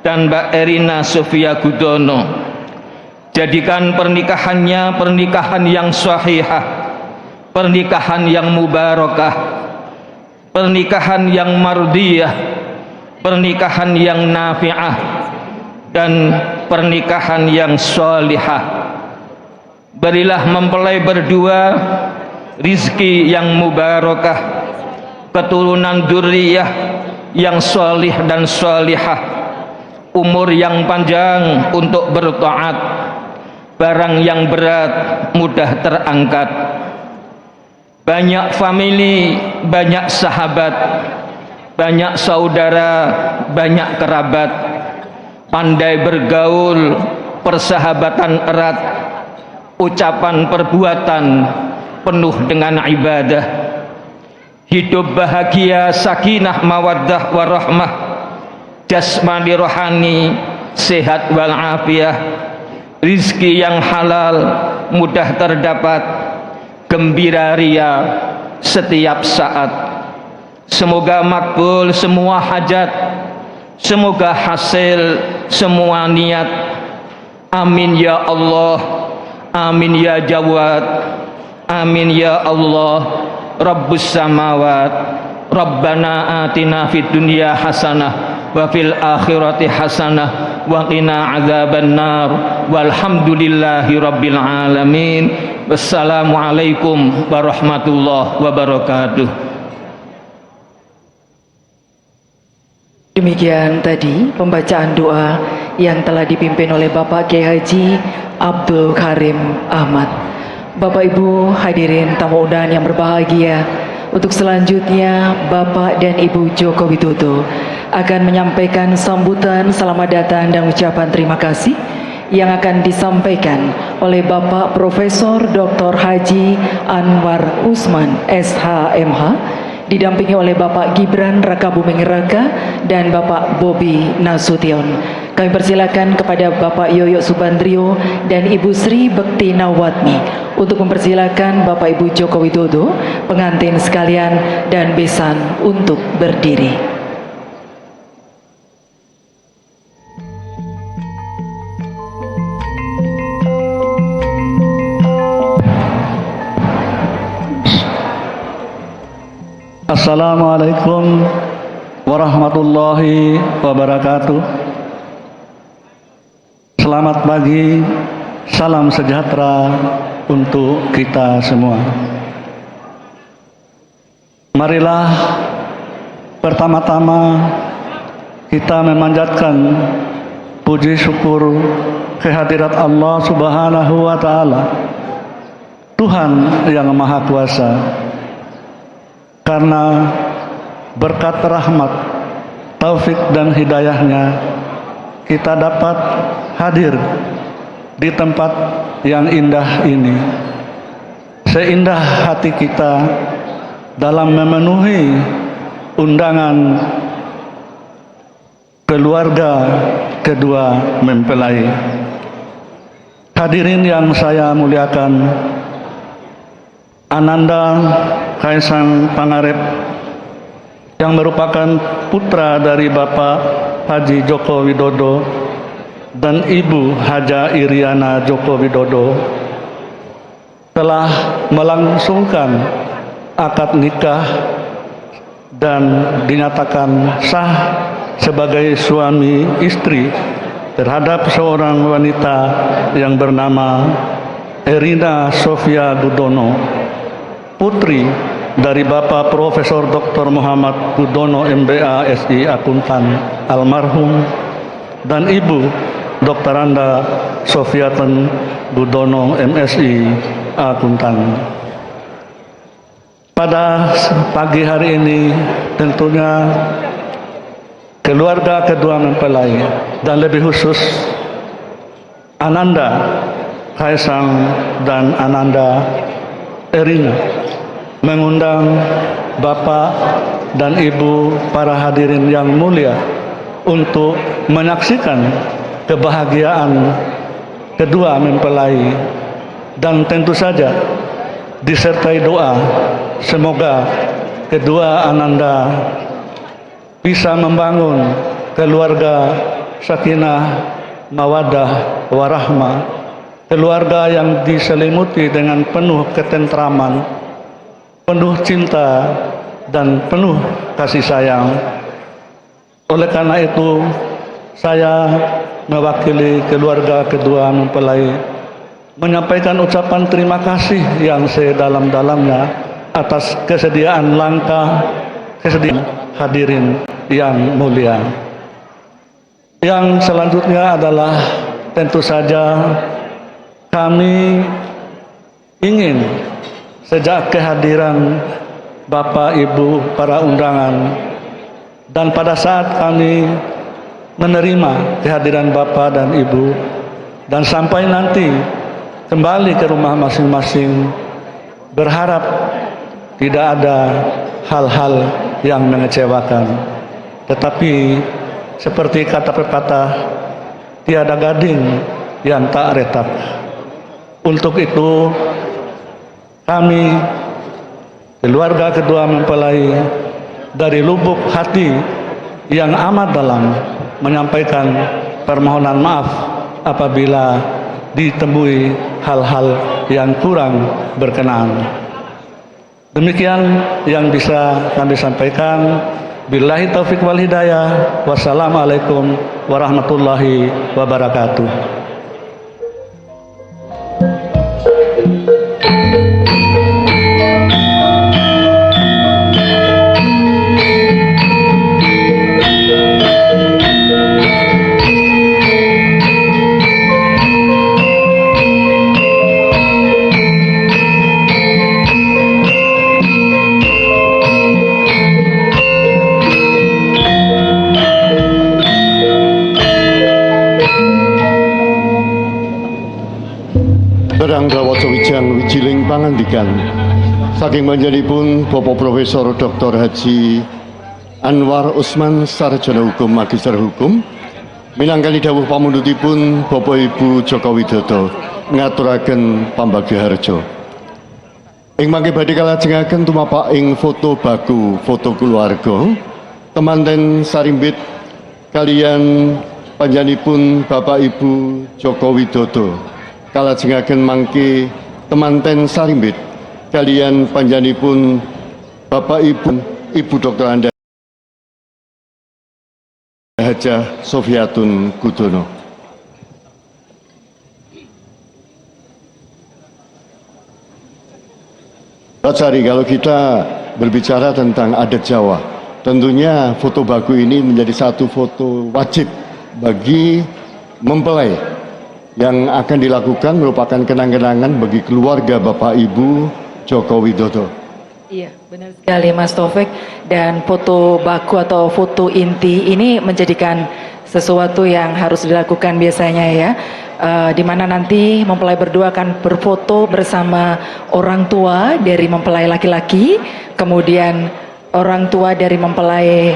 D: dan Mbak Erina Sofia Gudono. Jadikan pernikahannya pernikahan yang sahihah, pernikahan yang mubarakah, pernikahan yang mardiyah, pernikahan yang nafi'ah, dan pernikahan yang sholihah. Berilah mempelai berdua rizki yang mubarakah, keturunan dzurriyyah yang sholih dan sholihah, umur yang panjang untuk bertaat, barang yang berat mudah terangkat. Banyak famili, banyak sahabat, banyak saudara, banyak kerabat, pandai bergaul, persahabatan erat, ucapan perbuatan penuh dengan ibadah, hidup bahagia, sakinah mawaddah warahmah, jasmani rohani sehat walafiah, rizki yang halal mudah terdapat, gembira ria setiap saat. Semoga makbul semua hajat, semoga hasil semua niat. Amin ya Allah, amin ya Jawad, amin ya Allah. Rabbus samawat, Rabbana atina fid dunya hasanah wa fil akhirati hasanah wa qina adzabannar. Walhamdulillahi rabbil alamin. Wassalamualaikum warahmatullahi wabarakatuh.
I: Demikian tadi pembacaan doa yang telah dipimpin oleh Bapak Kiai Haji Abdul Karim Ahmad. Bapak Ibu hadirin tamu undangan yang berbahagia, untuk selanjutnya Bapak dan Ibu Joko Widodo akan menyampaikan sambutan selamat datang dan ucapan terima kasih yang akan disampaikan oleh Bapak Profesor Dr. Haji Anwar Usman SHMH, didampingi oleh Bapak Gibran Raka Buming Raka dan Bapak Bobi Nasution. Kami persilakan kepada Bapak Yoyo Subandrio dan Ibu Sri Bekti Nawatmi untuk mempersilakan Bapak Ibu Joko Widodo, pengantin sekalian dan besan untuk berdiri.
K: Assalamualaikum warahmatullahi wabarakatuh. Selamat pagi, salam sejahtera untuk kita semua. Marilah pertama-tama kita memanjatkan puji syukur kehadirat Allah Subhanahu wa Ta'ala, Tuhan yang Maha Kuasa, karena berkat rahmat, taufik dan hidayahnya kita dapat hadir di tempat yang indah ini. Seindah hati kita dalam memenuhi undangan keluarga kedua mempelai. Hadirin yang saya muliakan, Ananda Kaisang Pangarep yang merupakan putra dari Bapak Haji Joko Widodo dan Ibu Haja Iriana Joko Widodo telah melangsungkan akad nikah dan dinyatakan sah sebagai suami istri terhadap seorang wanita yang bernama Erina Sofia Gudono, putri dari Bapak Profesor Dr. Muhammad Gudono MBA SI Akuntan almarhum dan Ibu Dr. Anda Sofiaten Gudono MSI Akuntan. Pada pagi hari ini tentunya keluarga kedua mempelai dan lebih khusus Ananda Kaisang dan Ananda Erina mengundang Bapak dan Ibu para hadirin yang mulia untuk menyaksikan kebahagiaan kedua mempelai dan tentu saja disertai doa semoga kedua Ananda bisa membangun keluarga sakinah mawaddah warahmah, keluarga yang diselimuti dengan penuh ketentraman, penuh cinta dan penuh kasih sayang. Oleh karena itu saya mewakili keluarga kedua mempelai menyampaikan ucapan terima kasih yang sedalam-dalamnya atas kesediaan langkah hadirin yang mulia. Yang selanjutnya adalah tentu saja kami ingin sejak kehadiran Bapak Ibu para undangan dan pada saat kami menerima kehadiran Bapak dan Ibu dan sampai nanti kembali ke rumah masing-masing, berharap tidak ada hal-hal yang mengecewakan. Tetapi seperti kata pepatah, tiada gading yang tak retak. Untuk itu kami keluarga kedua mempelai dari lubuk hati yang amat dalam menyampaikan permohonan maaf apabila ditemui hal-hal yang kurang berkenan. Demikian yang bisa kami sampaikan. Billahi taufiq wal hidayah. Wassalamualaikum warahmatullahi wabarakatuh.
L: mawaca wijang wijiling pangandikan saking panjenenganipun Bapak Profesor Dr. Haji Anwar Usman Sarjana Hukum Magister Hukum minangkani dawuh pamundhutipun Bapak Ibu Joko Widodo ngaturaken pambagyaharja. Ing mangke badhe kalajengaken tumapak ing foto baku foto keluarga temanten sarimbit kalian panjenenganipun Bapak Ibu Joko Widodo kalajengaken mangke temanten sarimbit kalian panjenenganipun Bapak Ibu Dr. Anda Hajah Sofiatun Kudono. Pak Sari, kalau kita berbicara tentang adat Jawa, tentunya foto baku ini menjadi satu foto wajib bagi mempelai yang akan dilakukan merupakan kenang-kenangan bagi keluarga Bapak Ibu Joko Widodo.
I: Iya, benar sekali Mas Taufik. Dan foto baku atau foto inti ini menjadikan sesuatu yang harus dilakukan biasanya ya. Di mana nanti mempelai berdua akan berfoto bersama orang tua dari mempelai laki-laki, kemudian orang tua dari mempelai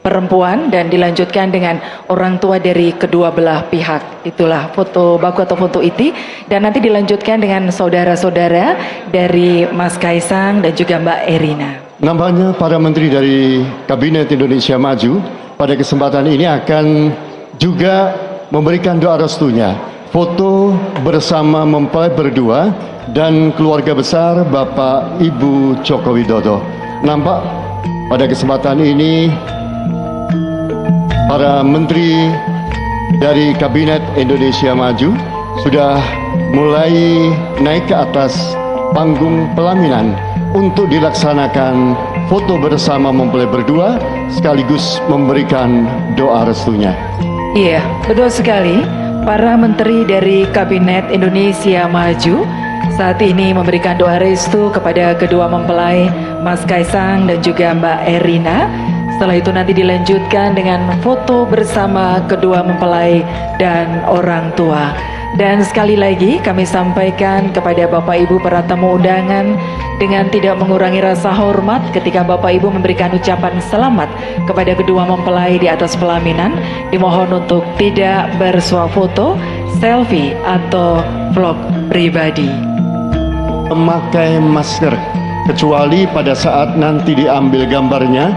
I: perempuan, dan dilanjutkan dengan orang tua dari kedua belah pihak. Itulah foto baku atau foto inti, dan nanti dilanjutkan dengan saudara-saudara dari Mas Kaisang dan juga Mbak Erina.
L: Nampaknya para menteri dari Kabinet Indonesia Maju pada kesempatan ini akan juga memberikan doa restunya. Foto bersama mempelai berdua dan keluarga besar Bapak Ibu Joko Widodo. Nampak pada kesempatan ini para menteri dari Kabinet Indonesia Maju sudah mulai naik ke atas panggung pelaminan untuk dilaksanakan foto bersama mempelai berdua sekaligus memberikan doa restunya.
I: Iya, betul sekali. Para menteri dari Kabinet Indonesia Maju saat ini memberikan doa restu kepada kedua mempelai Mas Kaisang dan juga Mbak Erina. Setelah itu nanti dilanjutkan dengan foto bersama kedua mempelai dan orang tua. Dan sekali lagi kami sampaikan kepada Bapak Ibu para tamu undangan dengan tidak mengurangi rasa hormat ketika Bapak Ibu memberikan ucapan selamat kepada kedua mempelai di atas pelaminan, dimohon untuk tidak bersuah foto, selfie atau vlog pribadi.
L: Memakai masker kecuali pada saat nanti diambil gambarnya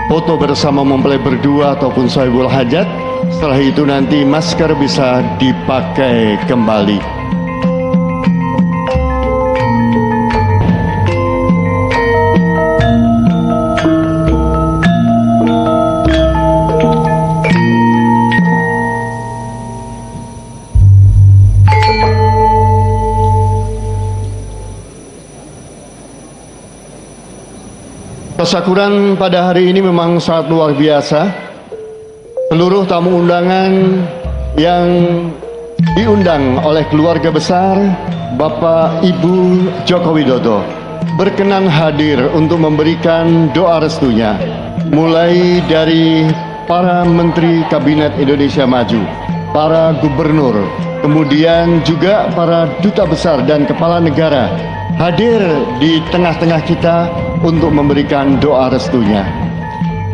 L: foto bersama mempelai berdua ataupun sahibul hajat. Setelah itu nanti masker bisa dipakai kembali. Tasyakuran pada hari ini memang sangat luar biasa. Seluruh tamu undangan yang diundang oleh keluarga besar Bapak Ibu Joko Widodo berkenan hadir untuk memberikan doa restunya, mulai dari para menteri Kabinet Indonesia Maju, para gubernur, kemudian juga para duta besar dan kepala negara hadir di tengah-tengah kita untuk memberikan doa restunya.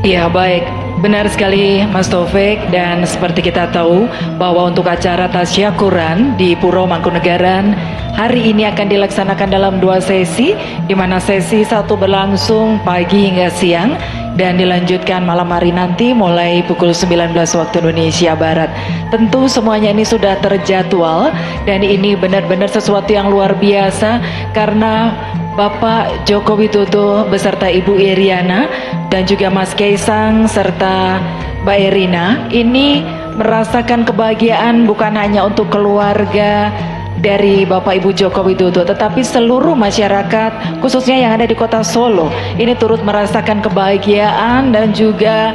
I: Ya, baik, benar sekali Mas Taufik. Dan seperti kita tahu bahwa untuk acara tasyakuran di Puro Mangkunegaran hari ini akan dilaksanakan dalam 2 sesi, di mana sesi 1 berlangsung pagi hingga siang dan dilanjutkan malam hari nanti mulai pukul 19 waktu Indonesia Barat. Tentu semuanya ini sudah terjadwal dan ini benar-benar sesuatu yang luar biasa karena Bapak Joko Widodo beserta Ibu Iriana dan juga Mas Kaisang serta Mbak Erina ini merasakan kebahagiaan bukan hanya untuk keluarga dari Bapak Ibu Joko Widodo, tetapi seluruh masyarakat khususnya yang ada di kota Solo ini turut merasakan kebahagiaan dan juga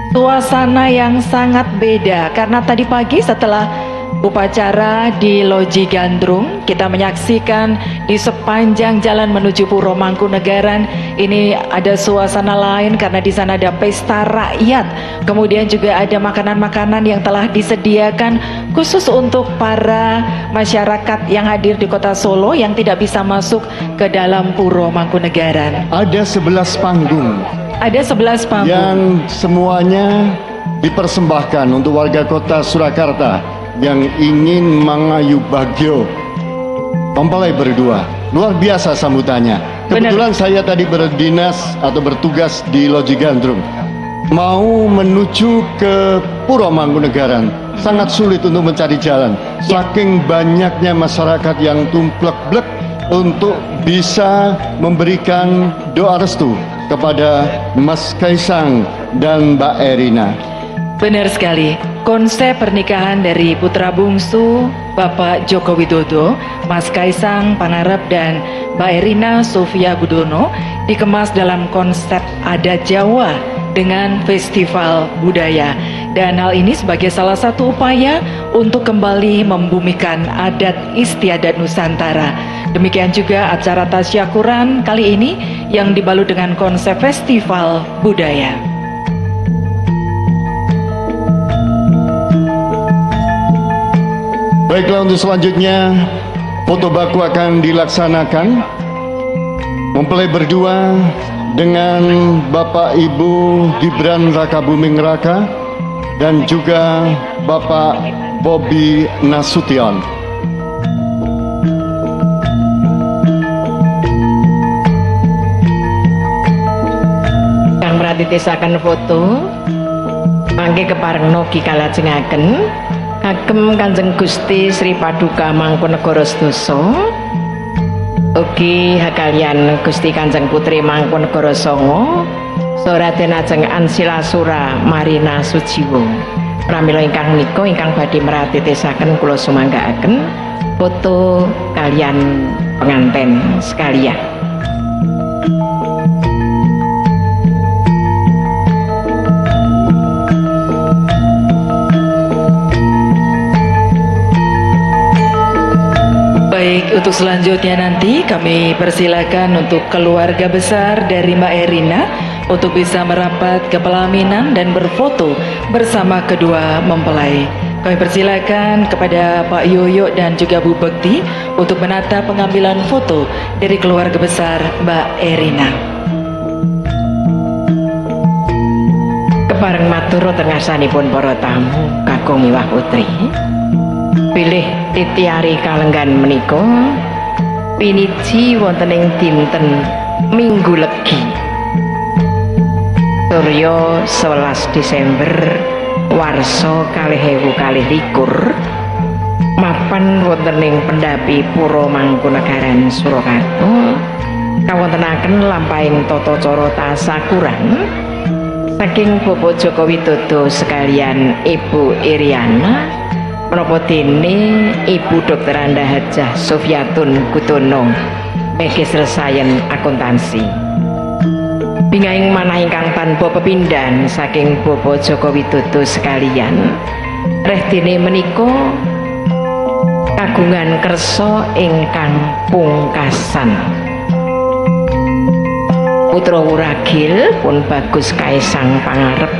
I: suasana yang sangat beda karena tadi pagi setelah upacara di Loji Gandrung. Kita menyaksikan di sepanjang jalan menuju Puro Mangkunegaran ini ada suasana lain karena di sana ada pesta rakyat. Kemudian juga ada makanan-makanan yang telah disediakan khusus untuk para masyarakat yang hadir di Kota Solo yang tidak bisa masuk ke dalam Puro Mangkunegaran.
L: Ada 11 panggung.
I: Ada 11 panggung
L: yang semuanya dipersembahkan untuk warga Kota Surakarta yang ingin mengayu bagyo mempelai berdua. Luar biasa sambutannya. Kebetulan saya tadi berdinas atau bertugas di Loji Gandrung, mau menuju ke Puro Mangkunegaran. Sangat sulit untuk mencari jalan, saking banyaknya masyarakat yang tumplek-blek untuk bisa memberikan doa restu kepada Mas Kaisang dan Mbak Erina.
I: Benar sekali. Konsep pernikahan dari putra bungsu Bapak Joko Widodo, Mas Kaisang Pangarep dan Mbak Erina Sofia Gudono dikemas dalam konsep adat Jawa dengan festival budaya. Dan hal ini sebagai salah satu upaya untuk kembali membumikan adat istiadat Nusantara. Demikian juga acara tasyakuran kali ini yang dibalut dengan konsep festival budaya.
L: Baiklah, untuk selanjutnya foto baku akan dilaksanakan. Mempelai berdua dengan Bapak Ibu Gibran Raka Buming Raka dan juga Bapak Bobi Nasution.
M: Kang pratitisaken foto mangke keparengno ki kalajengaken kagem Kanjeng Gusti Sri Paduka Mangkunegara Sedasa ugi kaliyan Gusti Kanjeng Putri Mangkunegara Sanga Raden Ajeng Ansilasura Marina Sujiwo. Pramila ingkang menika ingkang badhe mratitisaken kula sumanggaaken foto kaliyan penganten sekalian.
I: Baik, untuk selanjutnya nanti kami persilakan untuk keluarga besar dari Mbak Erina untuk bisa merapat ke pelaminan dan berfoto bersama kedua mempelai. Kami persilakan kepada Pak Yoyo dan juga Bu Bekti untuk menata pengambilan foto dari keluarga besar Mbak Erina.
M: Kepareng matur tengasanipun para tamu kakung miwah putri. Pilih titiari kalenggan menika piniji wonten ing dinten Minggu Legi Surya 11 Desember warsa 2021 mapan wonten ing Pendapi Puro Mangkunegaran Surakarta kawontenaken lampahing tata cara tasyakuran saking Bapak Joko Widodo sekalian Ibu Iriana menapa dene Ibu Dr. Anda Hajah Sofiatun Gudono Magister Sains Akuntansi. Bingahing manah ingkang tanpa pepindhan saking Bapak Joko Widodo sekalian reh dene menika kagungan kersa ingkang pungkasan. Putra wuragil pun Bagus Kaisang Pangarep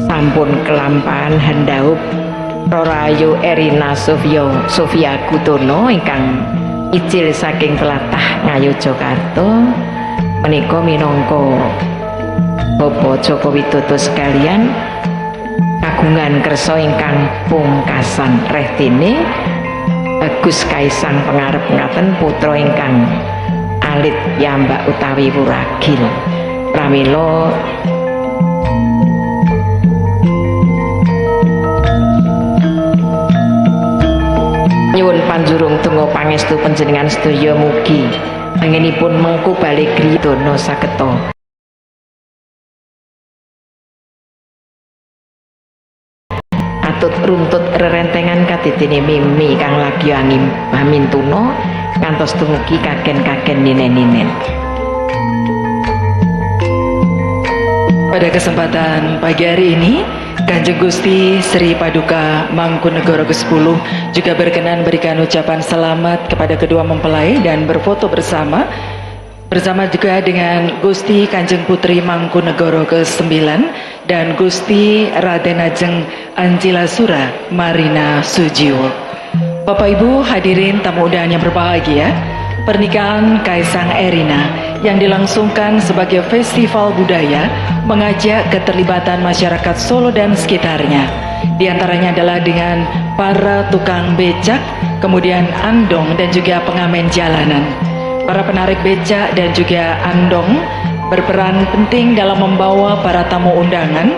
M: sampun kelampahan handhaup Rorayu Erina Sofia Gudono ingkang icil saking tlatah Ngayogyakarta menika minangka Bapak Joko Widodo sekalian kagungan kersa ingkang pungkasan reh dene Bagus Kaisang Pangarep ngaten putra ingkang alit piyambak utawi wuragil. Pramila nyuwun panjurung donga pangestu panjenengan sedaya mugi anginipun mengku bali griya dono sageta atut runtut rerentengan kadidene mimi kang lagi angin pamintuna ngantos dumugi kagen-kagen ninen-ninen.
I: Pada kesempatan pagi hari ini Kanjeng Gusti Sri Paduka Mangkunegoro ke-10 juga berkenan berikan ucapan selamat kepada kedua mempelai dan berfoto bersama juga dengan Gusti Kanjeng Putri Mangkunegoro ke-9 dan Gusti Raden Ajeng Anjilasura Marina Sujiwo. Bapak Ibu hadirin tamu undangan yang berbahagia, pernikahan Kaisang Erina yang dilangsungkan sebagai festival budaya mengajak keterlibatan masyarakat Solo dan sekitarnya. Di antaranya adalah dengan para tukang becak, kemudian andong dan juga pengamen jalanan. Para penarik becak dan juga andong berperan penting dalam membawa para tamu undangan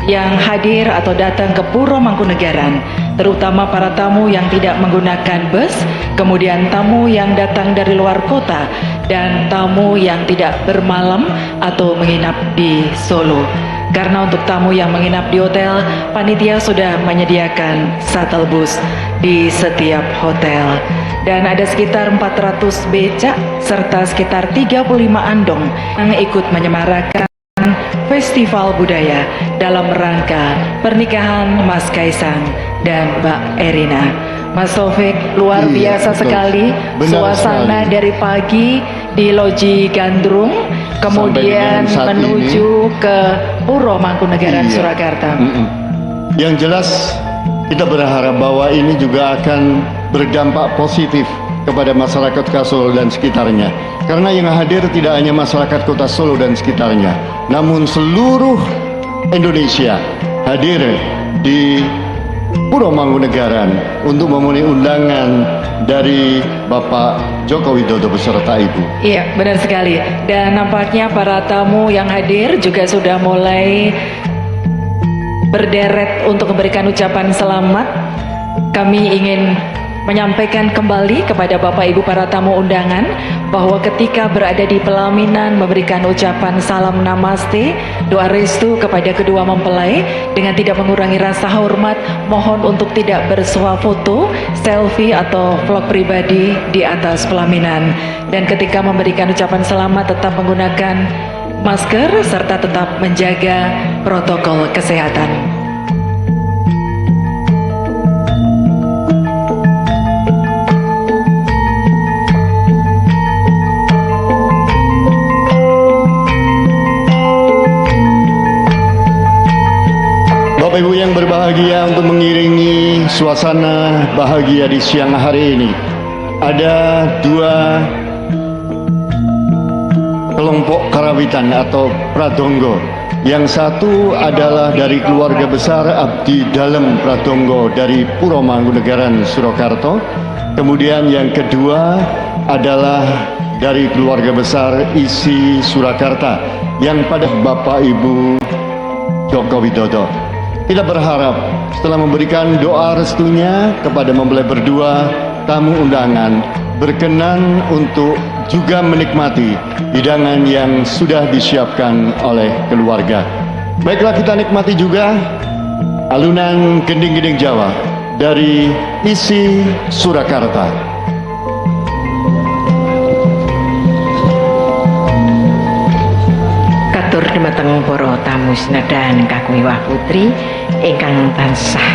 I: yang hadir atau datang ke Puro Mangkunegaran, terutama para tamu yang tidak menggunakan bus, kemudian tamu yang datang dari luar kota, dan tamu yang tidak bermalam atau menginap di Solo. Karena untuk tamu yang menginap di hotel, panitia sudah menyediakan shuttle bus di setiap hotel. Dan ada sekitar 400 becak serta sekitar 35 andong yang ikut menyemarakan festival budaya dalam rangka pernikahan Mas Kaisang dan Mbak Erina. Mas Taufik, luar biasa sekali suasana dari pagi di Loji Gandrung, kemudian menuju ke Puro Mangkunegaran, Surakarta.
L: Yang jelas kita berharap bahwa ini juga akan berdampak positif kepada masyarakat Kota Solo dan sekitarnya. Karena yang hadir tidak hanya masyarakat Kota Solo dan sekitarnya, namun seluruh Indonesia hadir di Puro Mangkunegaran untuk memenuhi undangan dari Bapak Joko Widodo beserta Ibu.
I: Iya, benar sekali. Dan nampaknya para tamu yang hadir juga sudah mulai berderet untuk memberikan ucapan selamat. Kami ingin menyampaikan kembali kepada Bapak Ibu para tamu undangan bahwa ketika berada di pelaminan memberikan ucapan salam namaste, doa restu kepada kedua mempelai dengan tidak mengurangi rasa hormat, mohon untuk tidak bersuah foto, selfie atau vlog pribadi di atas pelaminan. Dan ketika memberikan ucapan selamat tetap menggunakan masker serta tetap menjaga protokol kesehatan.
L: Bapak Ibu yang berbahagia, untuk mengiringi suasana bahagia di siang hari ini, ada dua kelompok karawitan atau pradongo. Yang satu adalah dari keluarga besar Abdi Dalem Pradongo dari Puro Mangkunegaran, Surakarta. Kemudian yang kedua adalah dari keluarga besar Isi Surakarta yang pada Bapak Ibu Joko Widodo. Kita berharap setelah memberikan doa restunya kepada mempelai berdua, tamu undangan berkenan untuk juga menikmati hidangan yang sudah disiapkan oleh keluarga. Baiklah, kita nikmati juga alunan gending-gending Jawa dari Isi Surakarta.
M: Katur dumateng para tamu sinadan kakung Iwah Putri ingkang tansah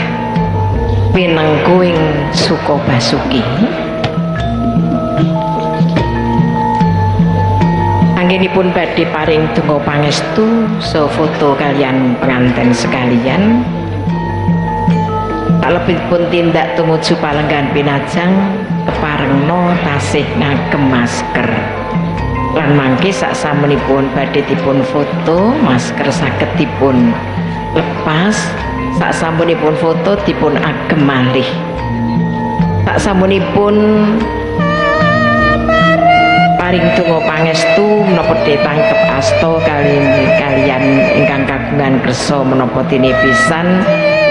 M: pinengkuing suka basuki. Anggenipun badhe paring donga pangestu foto kalian pengantin sekalian. Salebetipun tindak tumuju palenggan pinajang keparengna tasih ngagem masker. Lan mangke saksampunipun badhe dipun foto, masker saged dipun lepas, saksampunipun foto dipun agem malih. Saksampunipun paring donga pangestu menapa ditangkep asta kalian ingkang kagungan kersa menapa dene pisan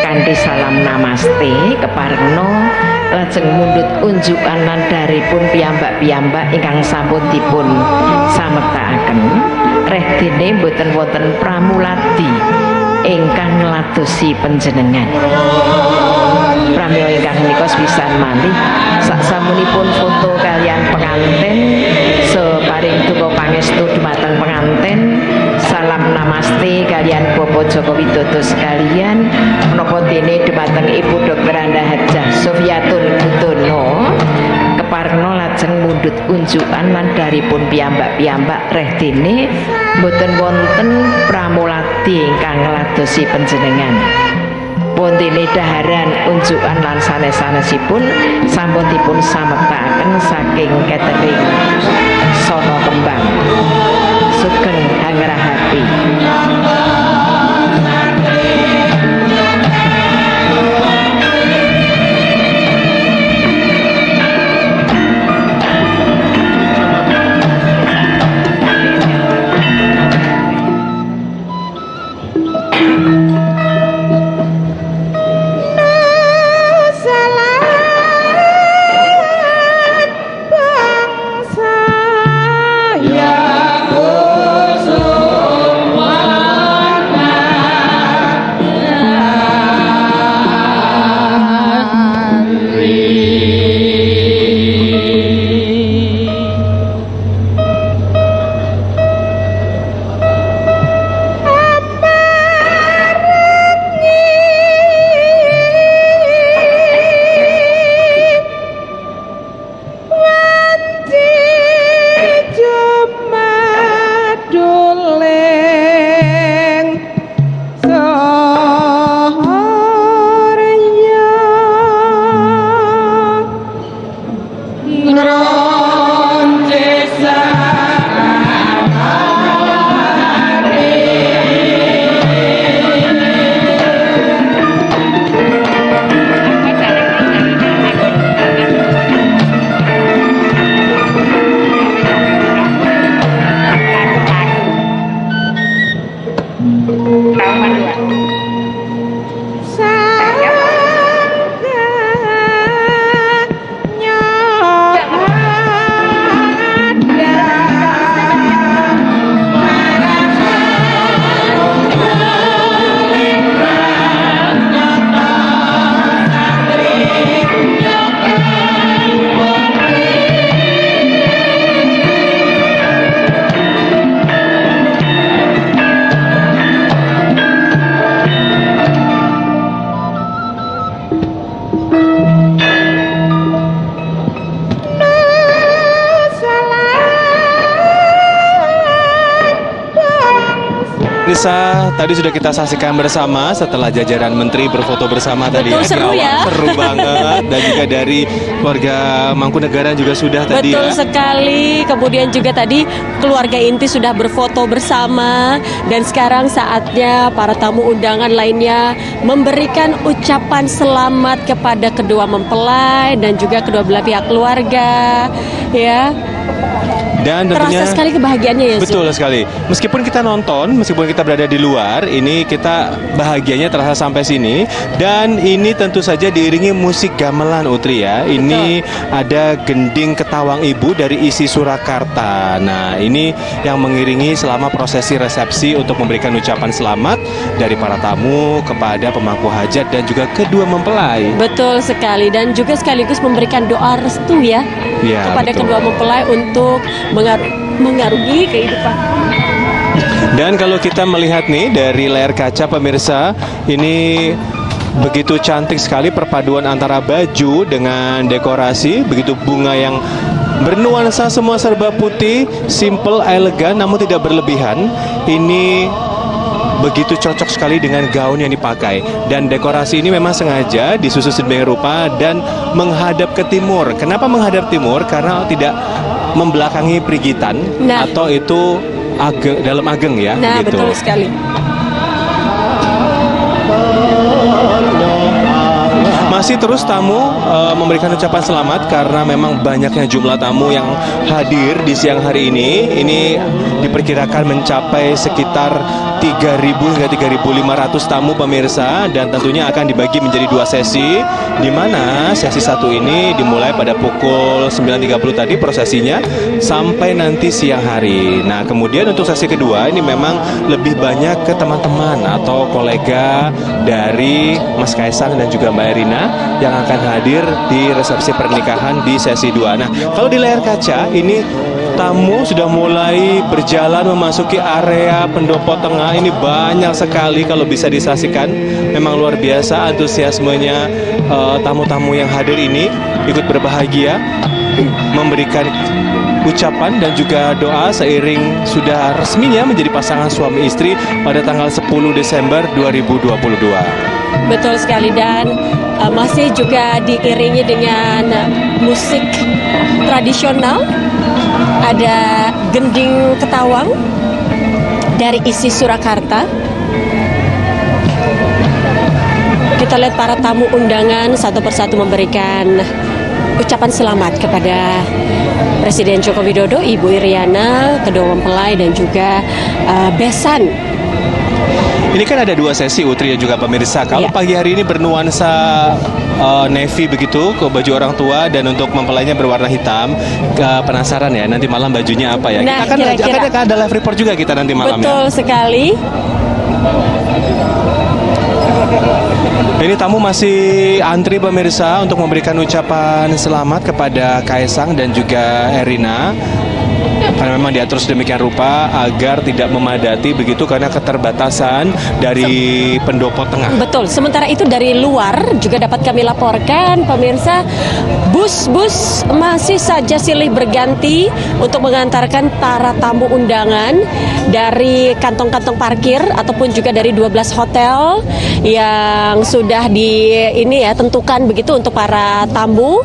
M: kanthi salam namaste keparengna lajeng mundhut unjukan nandaripun piyambak-piyambak ingkang sampun dipun samektakaken reh dene boten wonten pramulati ingkang ngladosi panjenengan. Pramila ingkang menika sepisan malih saksampunipun foto kalian pengantin separing donga pangestu dumateng pengantin, salam namaste kalian Bapak Bapak Joko Widodo sekalian, menapa dene dumateng Ibu Dr. Anda Hajah Sofiatul Budono keparengna lajeng mundhut unjukan lan daripun piyambak-piyambak reh dene mboten wonten pramulati ingkang ngladosi panjenengan. Wontene daharan unjukan lan sanes-sanesipun sampun dipun samektakaken saking catering Sono Kembang. Sugeng Hangrahati.
C: Nisa, tadi sudah kita saksikan bersama setelah jajaran menteri berfoto bersama tadi.
B: Betul, seru ya.
C: Seru banget. Dan juga dari keluarga Mangkunegaran juga sudah tadi
B: Betul
C: ya.
B: sekali. Kemudian juga tadi keluarga inti sudah berfoto bersama. Dan sekarang saatnya para tamu undangan lainnya memberikan ucapan selamat kepada kedua mempelai dan juga kedua belah pihak keluarga. Ya.
C: Dan tentunya
B: terasa sekali kebahagiaannya ya.
C: Betul sekali. Meskipun kita nonton, meskipun kita berada di luar, ini kita bahagianya terasa sampai sini. Dan ini tentu saja diiringi musik gamelan, Utri ya. Ini ada gending ketawang ibu dari isi Surakarta. Nah, ini yang mengiringi selama prosesi resepsi untuk memberikan ucapan selamat dari para tamu kepada pemangku hajat dan juga kedua mempelai.
B: Betul sekali, dan juga sekaligus memberikan doa restu ya, kepada
C: betul.
B: kedua mempelai untuk mengarungi kehidupan.
C: Dan kalau kita melihat nih dari layar kaca pemirsa, ini begitu cantik sekali perpaduan antara baju dengan dekorasi, begitu bunga yang bernuansa semua serba putih, simple, elegan namun tidak berlebihan. Ini begitu cocok sekali dengan gaun yang dipakai, dan dekorasi ini memang sengaja disusun sedemikian rupa dan menghadap ke timur. Kenapa menghadap timur? Karena tidak membelakangi Prigitan atau itu dalam ageng ya.
B: Nah,
C: gitu.
B: betul sekali.
C: Masih terus tamu memberikan ucapan selamat karena memang banyaknya jumlah tamu yang hadir di siang hari ini. Ini diperkirakan mencapai sekitar 3.000 hingga 3.500 tamu pemirsa, dan tentunya akan dibagi menjadi dua sesi, di mana sesi satu ini dimulai pada pukul 9.30 tadi prosesinya sampai nanti siang hari. Nah, kemudian untuk sesi kedua ini memang lebih banyak ke teman-teman atau kolega dari Mas Kaisang dan juga Mbak Erina yang akan hadir di resepsi pernikahan di sesi 2. Nah, kalau di layar kaca ini tamu sudah mulai berjalan memasuki area pendopo tengah. Ini banyak sekali kalau bisa disaksikan. Memang luar biasa antusiasmenya tamu-tamu yang hadir ini ikut berbahagia memberikan ucapan dan juga doa seiring sudah resminya menjadi pasangan suami istri pada tanggal 10 Desember 2022.
B: Betul sekali, dan masih juga diiringi dengan musik tradisional. Ada gending ketawang dari isi Surakarta. Kita lihat para tamu undangan satu persatu memberikan ucapan selamat kepada Presiden Joko Widodo, Ibu Iriana, Ketua Mempelai, dan juga besan.
C: Ini kan ada dua sesi, Utri dan juga pemirsa. Kalau pagi hari ini bernuansa navy begitu, ke baju orang tua, dan untuk mempelainya berwarna hitam. Penasaran ya, nanti malam bajunya apa ya?
B: Nah,
C: kita kan ada live report juga kita nanti malam.
B: Betul sekali.
C: Ini tamu masih antri pemirsa untuk memberikan ucapan selamat kepada Kaisang dan juga Erina. Karena memang diatur sedemikian rupa agar tidak memadati begitu karena keterbatasan dari pendopo tengah.
B: Betul, sementara itu dari luar juga dapat kami laporkan pemirsa, bus-bus masih saja silih berganti untuk mengantarkan para tamu undangan dari kantong-kantong parkir ataupun juga dari 12 hotel yang sudah tentukan begitu untuk para tamu.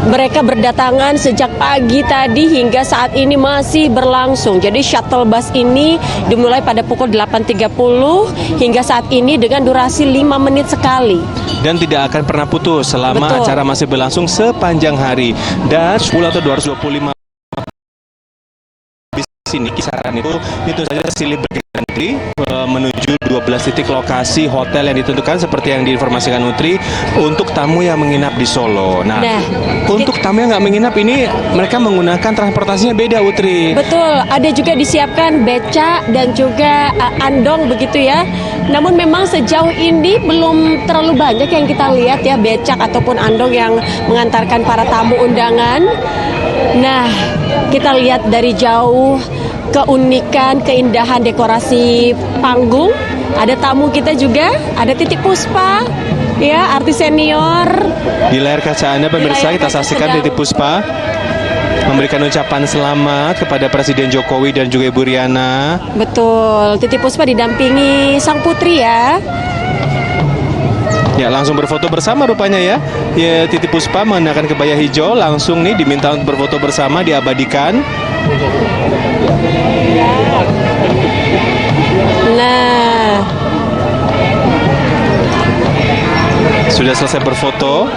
B: Mereka berdatangan sejak pagi tadi hingga saat ini masih berlangsung. Jadi shuttle bus ini dimulai pada pukul 8.30 hingga saat ini dengan durasi 5 menit sekali.
C: Dan tidak akan pernah putus selama acara masih berlangsung sepanjang hari. Dan 10 atau 225 di sini kisaran itu saja silih berganti menuju 12 titik lokasi hotel yang ditentukan seperti yang diinformasikan Utri untuk tamu yang menginap di Solo. Nah, untuk tamu yang nggak menginap ini mereka menggunakan transportasinya beda, Utri.
B: Betul, ada juga disiapkan beca dan juga andong begitu ya. Namun memang sejauh ini belum terlalu banyak yang kita lihat ya, becak ataupun andong yang mengantarkan para tamu undangan. Nah, kita lihat dari jauh keunikan, keindahan dekorasi panggung. Ada tamu kita juga, ada Titiek Puspa, ya, artis senior.
C: Di layar kaca Anda pemirsa kita saksikan Titiek Puspa memberikan ucapan selamat kepada Presiden Jokowi dan juga Ibu Riana.
B: Betul, Titiek Puspa didampingi sang putri ya.
C: Ya, langsung berfoto bersama rupanya ya. Ya, Titiek Puspa mengenakan kebaya hijau, langsung nih diminta untuk berfoto bersama, diabadikan.
B: Nah,
C: sudah selesai berfoto,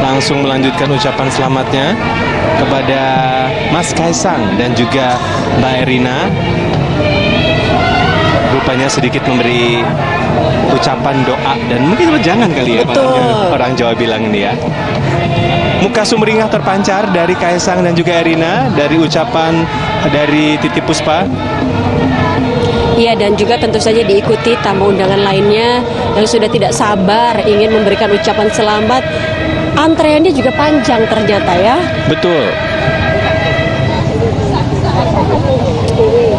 C: langsung melanjutkan ucapan selamatnya kepada Mas Kaisang dan juga Mbak Erina. Rupanya sedikit memberi ucapan doa dan mungkin jangan kali ya orang Jawa bilang ini ya. Muka sumringah terpancar dari Kaisang dan juga Erina dari ucapan dari Titiek Puspa.
B: iya, dan juga tentu saja diikuti tamu undangan lainnya yang sudah tidak sabar ingin memberikan ucapan selamat. Antreannya juga panjang ternyata ya.
C: Betul.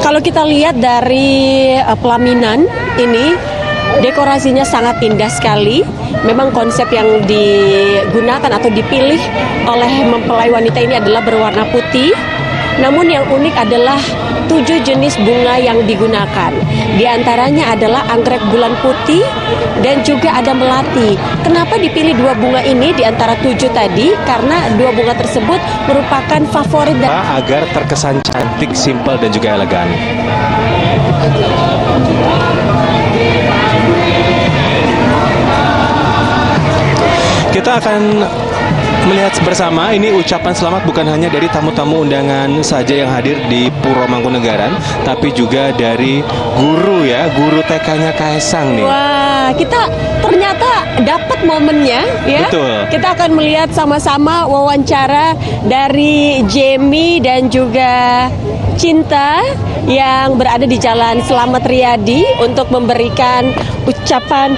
B: Kalau kita lihat dari pelaminan ini, dekorasinya sangat indah sekali. Memang konsep yang digunakan atau dipilih oleh mempelai wanita ini adalah berwarna putih. Namun yang unik adalah 7 jenis bunga yang digunakan. Di antaranya adalah anggrek bulan putih dan juga ada melati. Kenapa dipilih 2 bunga ini di antara 7 tadi? Karena 2 bunga tersebut merupakan favorit
C: agar terkesan cantik, simpel dan juga elegan. Kita akan melihat bersama ini ucapan selamat bukan hanya dari tamu-tamu undangan saja yang hadir di Puro Mangkunegaran, tapi juga dari guru ya, guru TK-nya Kaisang nih.
B: Wah, kita ternyata dapat momennya ya.
C: Betul.
B: Kita akan melihat sama-sama wawancara dari Jamie dan juga Cinta yang berada di Jalan Slamet Riyadi untuk memberikan ucapan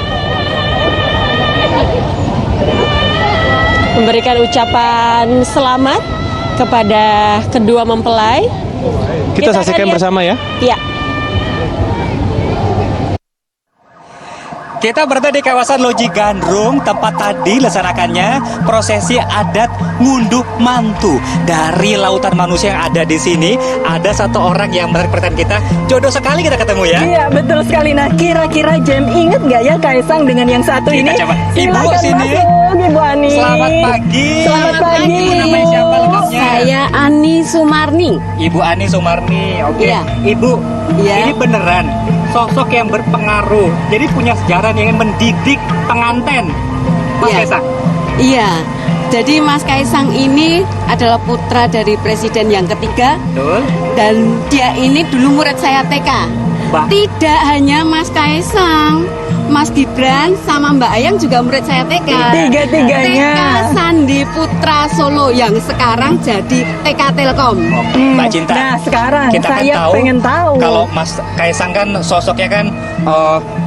B: selamat kepada kedua mempelai.
C: Kita saksikan
B: akan lihat-
C: bersama ya.
B: Ya.
N: Kita berada di kawasan Loji Gandrung, tempat tadi dilaksanakannya prosesi adat ngunduh mantu. Dari lautan manusia yang ada di sini, ada satu orang yang menarik perhatian kita. Jodoh sekali kita ketemu ya.
O: Iya, betul sekali. Nah, kira-kira Jem inget nggak ya Kaisang dengan yang satu
N: Kita
O: ini?
N: coba. Ibu
O: Silakan
N: sini.
O: masuk, Ibu Ani.
N: Selamat pagi.
O: Selamat pagi.
N: Ibu namanya siapa lengkapnya?
P: Saya Ani Sumarni.
N: Ibu Ani Sumarni. Oke.
P: Iya.
N: Ibu,
P: Iya.
N: ini beneran sosok yang berpengaruh. Jadi punya sejarah yang mendidik pengantin. Mas
P: Iya.
N: Kaisang.
P: Iya. Jadi Mas Kaisang ini adalah putra dari presiden yang ketiga.
N: Betul.
P: Dan dia ini dulu murid saya TK. Tidak hanya Mas Kaisang, Mas Gibran sama Mbak Ayang juga murid saya TK.
O: Tiga-tiganya.
P: TK Sandi Putra Solo yang sekarang jadi TK Telkom.
N: Mbak Cinta.
O: Nah, sekarang
N: kita
O: saya pengen tahu.
N: Kalau Mas Kaisang kan sosoknya kan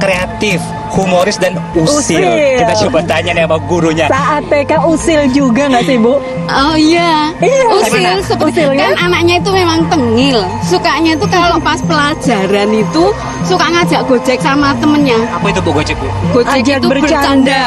N: kreatif, humoris dan usil.
O: Usil.
N: Kita coba tanya nih sama gurunya.
O: Saat TK usil juga nggak sih, Bu?
P: Oh iya, usil
O: Gimana?
P: seperti
O: Usilnya?
P: kan anaknya itu memang tengil. Sukanya itu kalau pas pelajaran itu suka ngajak gojek sama temennya.
N: Apa itu Bu Gojek, Bu?
P: Gojek
O: Ajak
P: itu bercanda.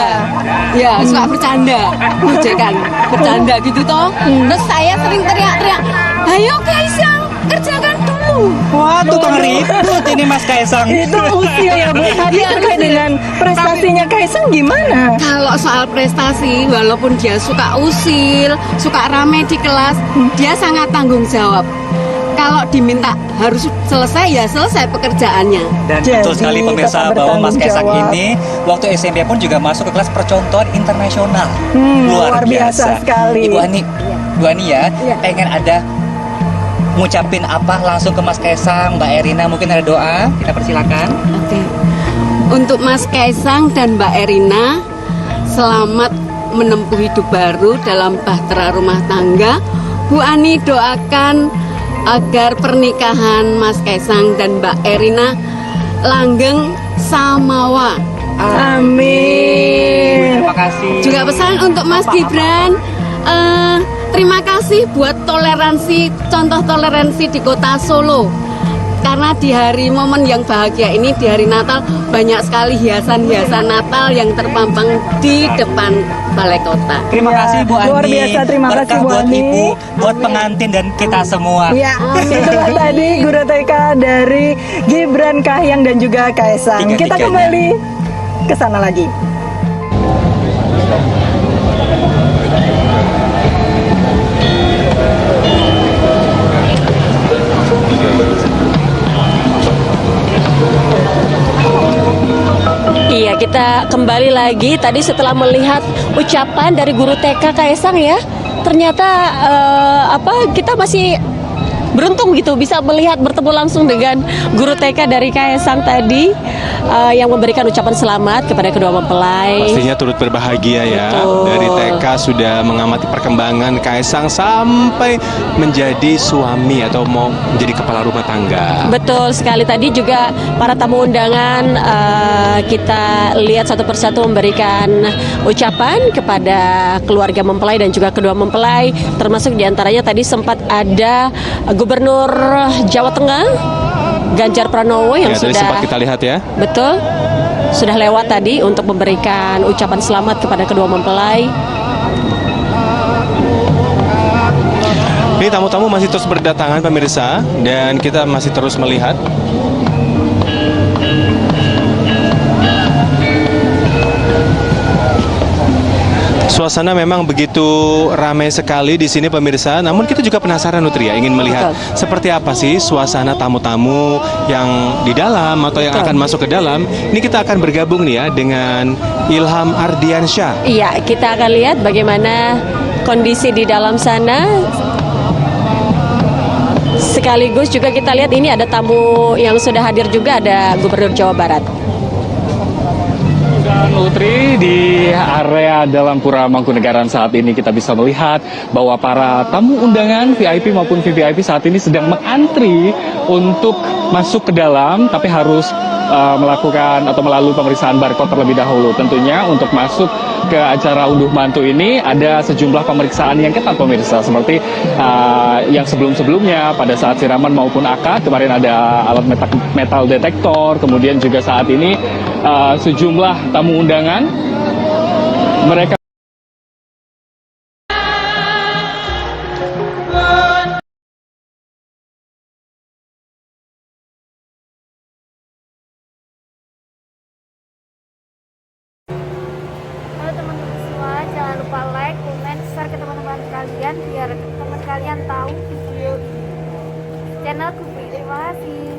P: Ya, suka bercanda. Gojekan, bercanda gitu toh. Terus saya sering teriak-teriak, "Ayo Kaisang, kerjakan dulu."
N: Wah, tukang ribut ini Mas Kaisang.
O: Itu usil ya, Bu. Tapi terkait dengan prestasinya Kaisang gimana?
P: Kalau soal prestasi, walaupun dia suka usil, suka rame di kelas, dia sangat tanggung jawab. Kalau diminta harus selesai, ya selesai pekerjaannya.
N: Dan betul sekali pemirsa bahwa Mas Kaisang ini waktu SMP pun juga masuk ke kelas percontohan internasional.
O: Luar biasa sekali.
N: Ibu Ani ya, pengen ada ngucapin apa langsung ke Mas Kaisang, Mbak Erina, mungkin ada doa, kita persilakan.
P: Oke. Untuk Mas Kaisang dan Mbak Erina, selamat menempuh hidup baru dalam bahtera rumah tangga. Bu Ani doakan agar pernikahan Mas Kaisang dan Mbak Erina langgeng samawa.
O: Amin.
N: Terima kasih.
P: Juga pesan untuk Mas Gibran, terima kasih buat toleransi, contoh toleransi di kota Solo. Karena di hari momen yang bahagia ini, di hari Natal, banyak sekali hiasan-hiasan Natal yang terpampang di depan balai kota.
N: Terima kasih Bu Ani.
O: Luar biasa, terima kasih
N: Berkah
O: Bu
N: buat
O: Ani.
N: Ibu, buat pengantin dan kita semua.
O: Ya, itulah tadi guru TK dari Gibran, Kahiyang dan juga Kaisang. Kita
N: Tiga-tiganya.
O: kembali ke sana lagi.
B: Iya, kita kembali lagi tadi setelah melihat ucapan dari guru TK Kaisang ya. Ternyata kita masih beruntung gitu bisa melihat bertemu langsung dengan guru TK dari Kaisang tadi yang memberikan ucapan selamat kepada kedua mempelai.
C: Pastinya turut berbahagia ya.
B: Betul.
C: Dari TK sudah mengamati perkembangan Kaisang sampai menjadi suami atau mau menjadi kepala rumah tangga.
B: Betul sekali, tadi juga para tamu undangan kita lihat satu persatu memberikan ucapan kepada keluarga mempelai dan juga kedua mempelai, termasuk diantaranya tadi sempat ada Gubernur Jawa Tengah Ganjar Pranowo yang
C: Ya, tadi
B: sudah
C: sempat kita lihat ya.
B: betul sudah lewat tadi untuk memberikan ucapan selamat kepada kedua mempelai.
C: Ini tamu-tamu masih terus berdatangan pemirsa dan kita masih terus melihat. Suasana memang begitu ramai sekali di sini pemirsa. Namun kita juga penasaran Nutria, ingin melihat seperti apa sih suasana tamu-tamu yang di dalam atau yang akan masuk ke dalam. Ini kita akan bergabung nih ya dengan Ilham Ardiansyah.
B: Iya, kita akan lihat bagaimana kondisi di dalam sana. Sekaligus juga kita lihat ini ada tamu yang sudah hadir juga, ada Gubernur Jawa Barat.
E: Dan Nutri, di area dalam Pura Mangkunegaran saat ini kita bisa melihat bahwa para tamu undangan VIP maupun VVIP saat ini sedang mengantri untuk masuk ke dalam, tapi harus melakukan atau melalui pemeriksaan barcode terlebih dahulu. Tentunya untuk masuk ke acara unduh mantu ini ada sejumlah pemeriksaan yang ketat pemirsa, seperti yang sebelum-sebelumnya pada saat siraman maupun akad kemarin ada alat metal detektor, kemudian juga saat ini sejumlah tamu undangan mereka
A: Halo teman-teman semua, jangan lupa like, komen, share ke teman-teman kalian biar teman kalian tahu video channel Kupri. Terima kasih.